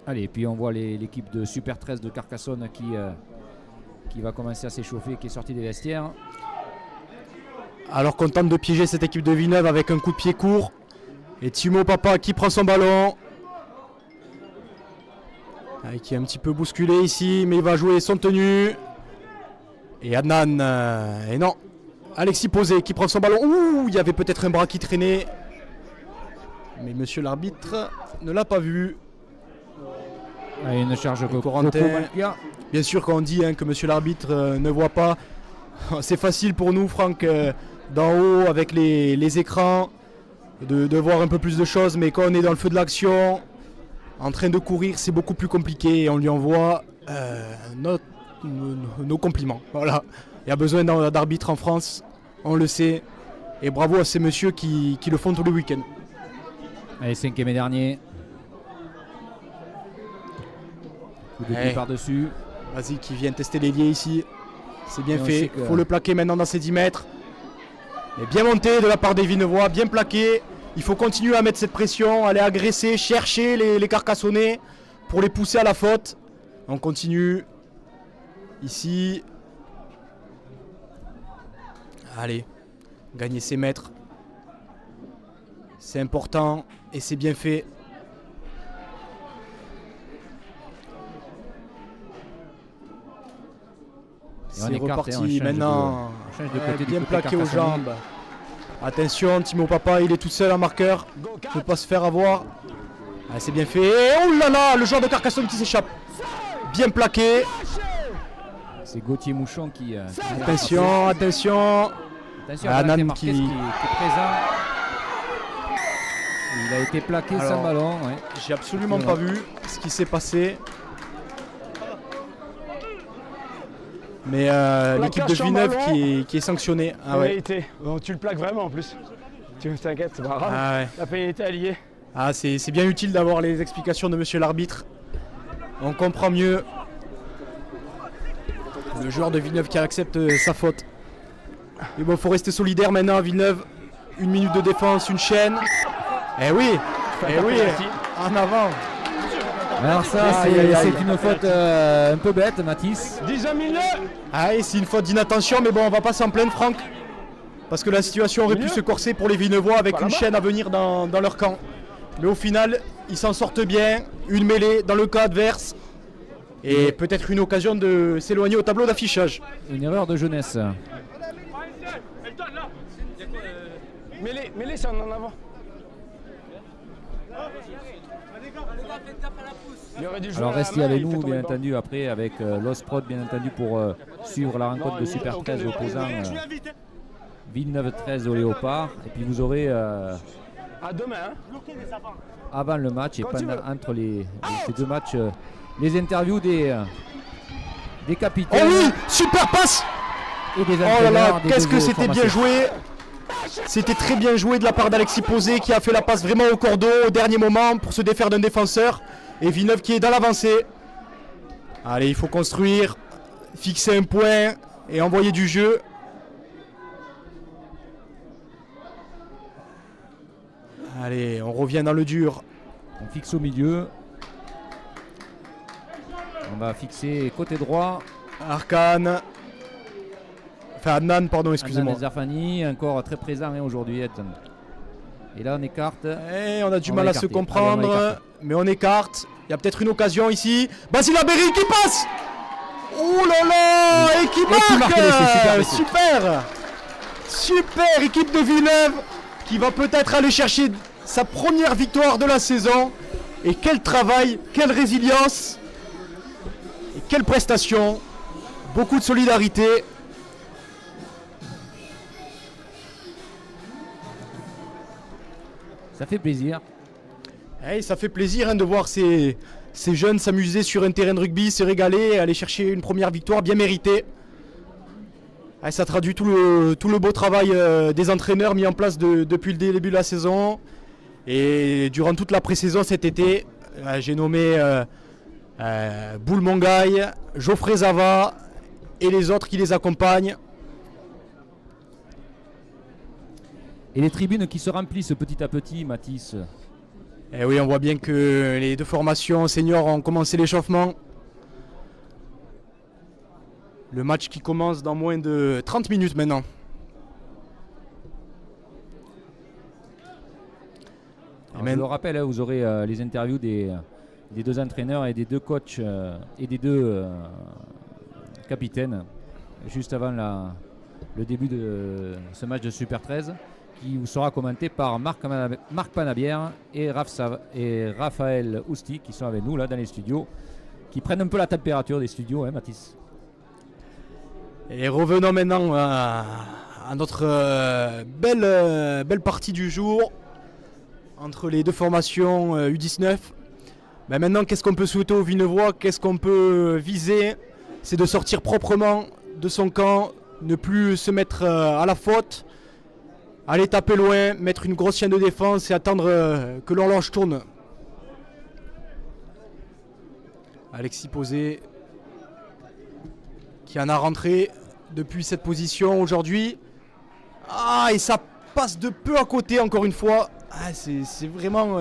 Speaker 6: Allez, et puis on voit l'équipe de Super 13 de Carcassonne qui va commencer à s'échauffer, qui est sortie des vestiaires.
Speaker 2: Alors qu'on tente de piéger cette équipe de Villeneuve avec un coup de pied court. Et Timo Papa qui prend son ballon. Qui est un petit peu bousculé ici, mais il va jouer son tenue. Et Adnan, et non, Alexis Posé qui prend son ballon. Ouh, il y avait peut-être un bras qui traînait. Mais monsieur l'arbitre ne l'a pas vu.
Speaker 6: Allez, une charge
Speaker 2: Corentin. Bien sûr, quand on dit que monsieur l'arbitre ne voit pas, c'est facile pour nous, Franck, d'en haut avec les écrans, de voir un peu plus de choses. Mais quand on est dans le feu de l'action, en train de courir, c'est beaucoup plus compliqué. Et on lui envoie nos compliments. Voilà. Il y a besoin d'arbitres en France, on le sait. Et bravo à ces messieurs qui le font tous les week-ends.
Speaker 6: Allez, 5e et dernier. Coup de pied par-dessus.
Speaker 2: Vas-y, qui vient tester l'ailier ici. C'est bien
Speaker 6: Et
Speaker 2: fait. Il faut le plaquer maintenant dans ses 10 mètres. Et bien monté de la part des Villeneuvois, bien plaqué. Il faut continuer à mettre cette pression, aller agresser, chercher les Carcassonnais pour les pousser à la faute. On continue. Ici. Allez, gagner ses mètres. C'est important et c'est bien fait. C'est reparti maintenant. Bien plaqué aux jambes. Attention, Timo Papa, il est tout seul en marqueur. Il ne peut pas se faire avoir. Ah, c'est bien fait. Oh là là, le joueur de Carcassonne qui s'échappe. Bien plaqué.
Speaker 6: C'est Gauthier Mouchon qui...
Speaker 2: attention.
Speaker 6: Attention,
Speaker 2: Adnan
Speaker 6: qui est présent. Il a été plaqué sans ballon. Ouais.
Speaker 2: J'ai absolument pas vu ce qui s'est passé. Mais l'équipe de Villeneuve qui est sanctionnée. Ah ouais.
Speaker 4: Bon, tu le plaques vraiment en plus. Tu t'inquiètes, c'est pas grave.
Speaker 2: Ah ouais.
Speaker 4: La pénalité est liée.
Speaker 2: Ah, c'est bien utile d'avoir les explications de monsieur l'arbitre. On comprend mieux. Le joueur de Villeneuve qui accepte sa faute. Mais bon, il faut rester solidaire maintenant à Villeneuve. 1 minute de défense, une chaîne. Eh oui, en avant.
Speaker 6: Alors ça, c'est une faute un peu bête, Mathis.
Speaker 4: 10 minutes.
Speaker 2: Ah, c'est une faute d'inattention, mais bon, on va pas s'en plaindre, Franck. Parce que la situation aurait pu se corser pour les Villeneuvois avec une chaîne à venir dans leur camp. Mais au final, ils s'en sortent bien. Une mêlée dans le cas adverse. Et peut-être une occasion de s'éloigner au tableau d'affichage.
Speaker 6: Une erreur de jeunesse.
Speaker 4: Mêlée, c'est en avant.
Speaker 6: Alors restez avec nous, bien entendu, après avec l'Osprod, bien entendu, pour suivre la rencontre de Super 13 opposant Villeneuve 13 au Léopard. Et puis vous aurez, avant le match et entre ces deux matchs, les interviews des capitaines.
Speaker 2: Oh oui, super passe.
Speaker 6: Et des
Speaker 2: oh là là, qu'est-ce que c'était bien joué. C'était très bien joué de la part d'Alexis Posé qui a fait la passe vraiment au cordeau au dernier moment pour se défaire d'un défenseur. Et Villeneuve qui est dans l'avancée. Allez, il faut construire, fixer un point et envoyer du jeu. Allez, on revient dans le dur.
Speaker 6: On fixe au milieu. On va fixer côté droit.
Speaker 2: Arcane. Enfin, Adnan, pardon, excusez-moi.
Speaker 6: Adnan Zerfani, encore très présent aujourd'hui. Et là, on écarte.
Speaker 2: Et on a du mal à se comprendre. Allez, mais on écarte. Il y a peut-être une occasion ici. Basile Abéry qui passe. Oh là là. Et qui marque. Super. Super équipe de Villeneuve qui va peut-être aller chercher sa première victoire de la saison. Et quel travail, quelle résilience. Et quelle prestation. Beaucoup de solidarité.
Speaker 6: Ça fait plaisir.
Speaker 2: Et ça fait plaisir de voir ces jeunes s'amuser sur un terrain de rugby, se régaler, aller chercher une première victoire bien méritée. Et ça traduit tout le beau travail des entraîneurs mis en place depuis le début de la saison. Et durant toute la pré-saison cet été, j'ai nommé Boul Mongaï, Geoffrey Zava et les autres qui les accompagnent.
Speaker 6: Et les tribunes qui se remplissent petit à petit, Mathis.
Speaker 2: Et oui, on voit bien que les deux formations seniors ont commencé l'échauffement. Le match qui commence dans moins de 30 minutes maintenant.
Speaker 6: Alors, je le rappelle, vous aurez les interviews des deux entraîneurs et des deux coachs et des deux capitaines juste avant le début de ce match de Super 13 qui vous sera commenté par Marc Panabière et Raphaël Ousti qui sont avec nous là dans les studios, qui prennent un peu la température des studios, hein, Mathis.
Speaker 2: Et revenons maintenant à notre belle partie du jour entre les deux formations U19. Ben maintenant, qu'est-ce qu'on peut souhaiter aux Vinevois? Qu'est-ce qu'on peut viser? C'est de sortir proprement de son camp, ne plus se mettre à la faute, aller taper loin, mettre une grosse chaîne de défense et attendre que l'horloge tourne. Alexis Posé qui en a rentré depuis cette position aujourd'hui. Ah, et ça passe de peu à côté encore une fois. Ah, c'est vraiment,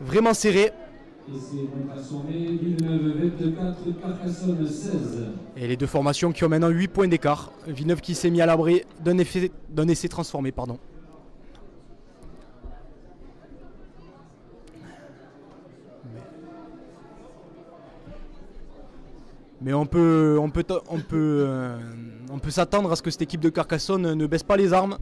Speaker 2: vraiment serré.
Speaker 1: Et c'est assommé Villeneuve 24, Carcassonne 16.
Speaker 2: Et les deux formations qui ont maintenant 8 points d'écart. Villeneuve qui s'est mis à l'abri d'un essai transformé. Pardon. Mais on peut s'attendre à ce que cette équipe de Carcassonne ne baisse pas les armes.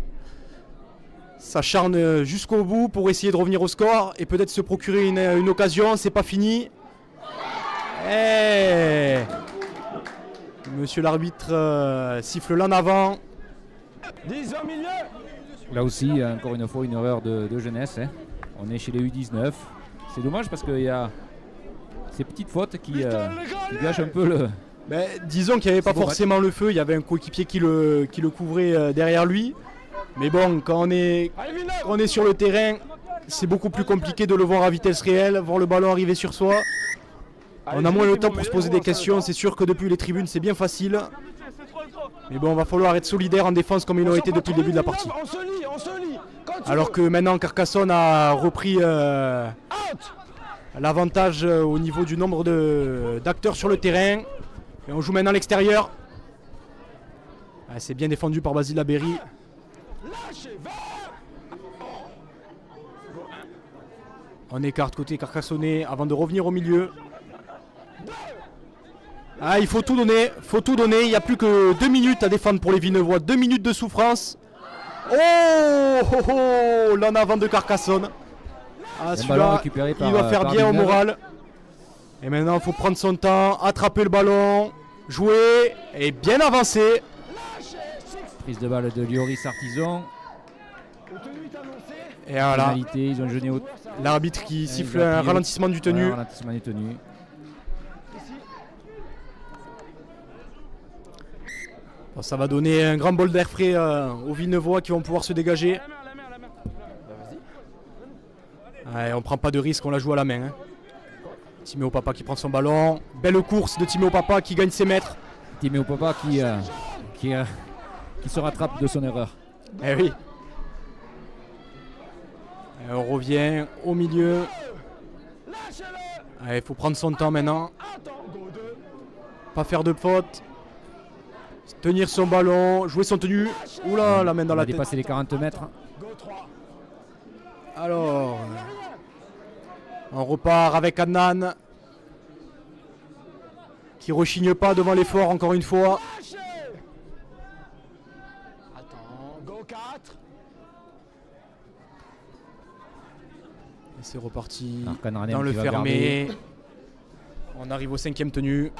Speaker 2: S'acharne jusqu'au bout pour essayer de revenir au score et peut-être se procurer une occasion. C'est pas fini. Et monsieur l'arbitre siffle là en avant.
Speaker 4: 10 au milieu.
Speaker 6: Là aussi, encore une fois, une erreur de jeunesse. Hein. On est chez les U19. C'est dommage parce qu'il y a ces petites fautes qui gâchent un peu le...
Speaker 2: Ben, disons qu'il n'y avait pas forcément le feu. Il y avait un coéquipier qui le couvrait derrière lui. Mais bon, quand on est sur le terrain, c'est beaucoup plus compliqué de le voir à vitesse réelle, voir le ballon arriver sur soi. On a moins le temps pour se poser des questions. C'est sûr que depuis les tribunes, c'est bien facile. Mais bon, va falloir être solidaire en défense comme ils l'ont été depuis le début de la partie. Alors que maintenant, Carcassonne a repris l'avantage au niveau du nombre d'acteurs sur le terrain. Et on joue maintenant à l'extérieur. Ah, c'est bien défendu par Basile Labéry. On écarte côté carcassonnais avant de revenir au milieu. Ah, il faut tout donner, il n'y a plus que 2 minutes à défendre pour les Vinevois, 2 minutes de souffrance. Oh, l'en avant de Carcassonne. Ah, celui-là, il va faire bien au moral. Et maintenant, il faut prendre son temps, attraper le ballon, jouer et bien avancer.
Speaker 6: Prise de balle de Lioris Artisan.
Speaker 2: Et voilà.
Speaker 6: Ils ont jeûné
Speaker 2: l'arbitre qui siffle un ralentissement du tenu.
Speaker 6: Voilà, ralentissement du tenu.
Speaker 2: Bon, ça va donner un grand bol d'air frais aux Vinevois qui vont pouvoir se dégager. Ouais, on prend pas de risque, on la joue à la main. Hein. Timéo Papa qui prend son ballon. Belle course de Timéo Papa qui gagne ses mètres.
Speaker 6: Timéo Papa qui se rattrape de son erreur.
Speaker 2: Eh oui. Et on revient au milieu. Il faut prendre son temps maintenant. Pas faire de faute. Tenir son ballon, jouer son tenue. Oula, la main dans la tête.
Speaker 6: Dépasser les 40 mètres.
Speaker 2: Alors, on repart avec Adnan. Qui rechigne pas devant l'effort encore une fois. Et c'est reparti dans le fermé. On arrive au 5e tenue.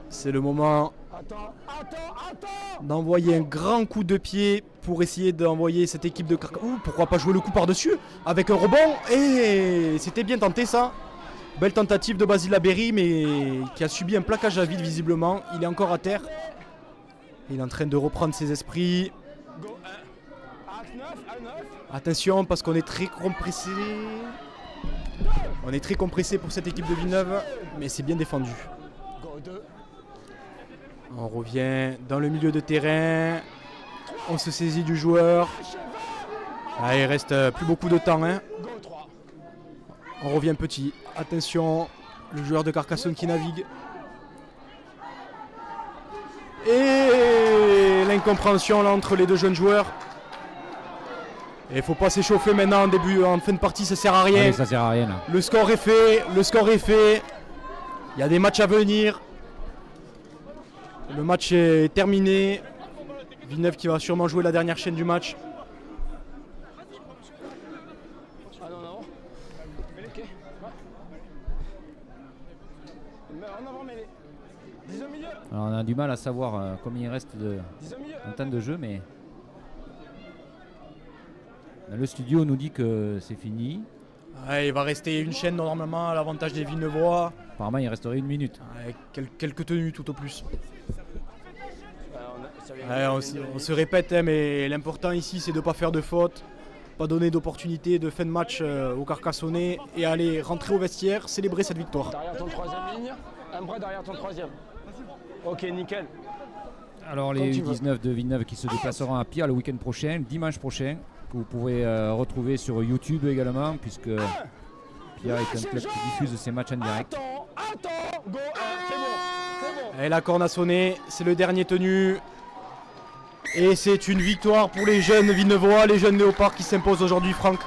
Speaker 2: C'est le moment d'envoyer un grand coup de pied pour essayer d'envoyer cette équipe de Carcassonne. Pourquoi pas jouer le coup par-dessus avec un rebond. Et c'était bien tenté ça. Belle tentative de Basile Labéry, mais qui a subi un plaquage à vide visiblement. Il est encore à terre. Il est en train de reprendre ses esprits. Attention parce qu'on est très compressé. On est très compressé pour cette équipe de Villeneuve, mais c'est bien défendu. On revient dans le milieu de terrain. On se saisit du joueur. Ah, il reste plus beaucoup de temps. Hein. On revient petit. Attention, le joueur de Carcassonne qui navigue. Et l'incompréhension là entre les deux jeunes joueurs. Et il ne faut pas s'échauffer maintenant en fin de partie, ça sert à rien.
Speaker 6: Ouais, ça sert à rien là.
Speaker 2: Le score est fait, Il y a des matchs à venir. Le match est terminé. Villeneuve qui va sûrement jouer la dernière chaîne du match.
Speaker 6: Alors on a du mal à savoir combien il reste en temps de jeu, mais le studio nous dit que c'est fini.
Speaker 2: Ouais, il va rester une chaîne normalement à l'avantage des Villeneuvois.
Speaker 6: Apparemment il resterait 1 minute.
Speaker 2: Ouais, quelques tenues tout au plus. Ouais, on se répète, hein, mais l'important ici c'est de ne pas faire de fautes, pas donner d'opportunité de fin de match aux Carcassonnais et aller rentrer au vestiaire, célébrer cette victoire.
Speaker 4: Derrière ton troisième ligne, un bras derrière ton troisième. Ok, nickel.
Speaker 6: Alors les U19 de Villeneuve qui se déplaceront à Pierre le week-end prochain, dimanche prochain, que vous pourrez retrouver sur YouTube également, puisque Pierre est un club qui diffuse ses matchs en direct.
Speaker 4: Attends, go, c'est bon.
Speaker 2: Et la corne a sonné, c'est le dernier tenu. Et c'est une victoire pour les jeunes Villeneuvois, les jeunes Léopards qui s'imposent aujourd'hui, Franck.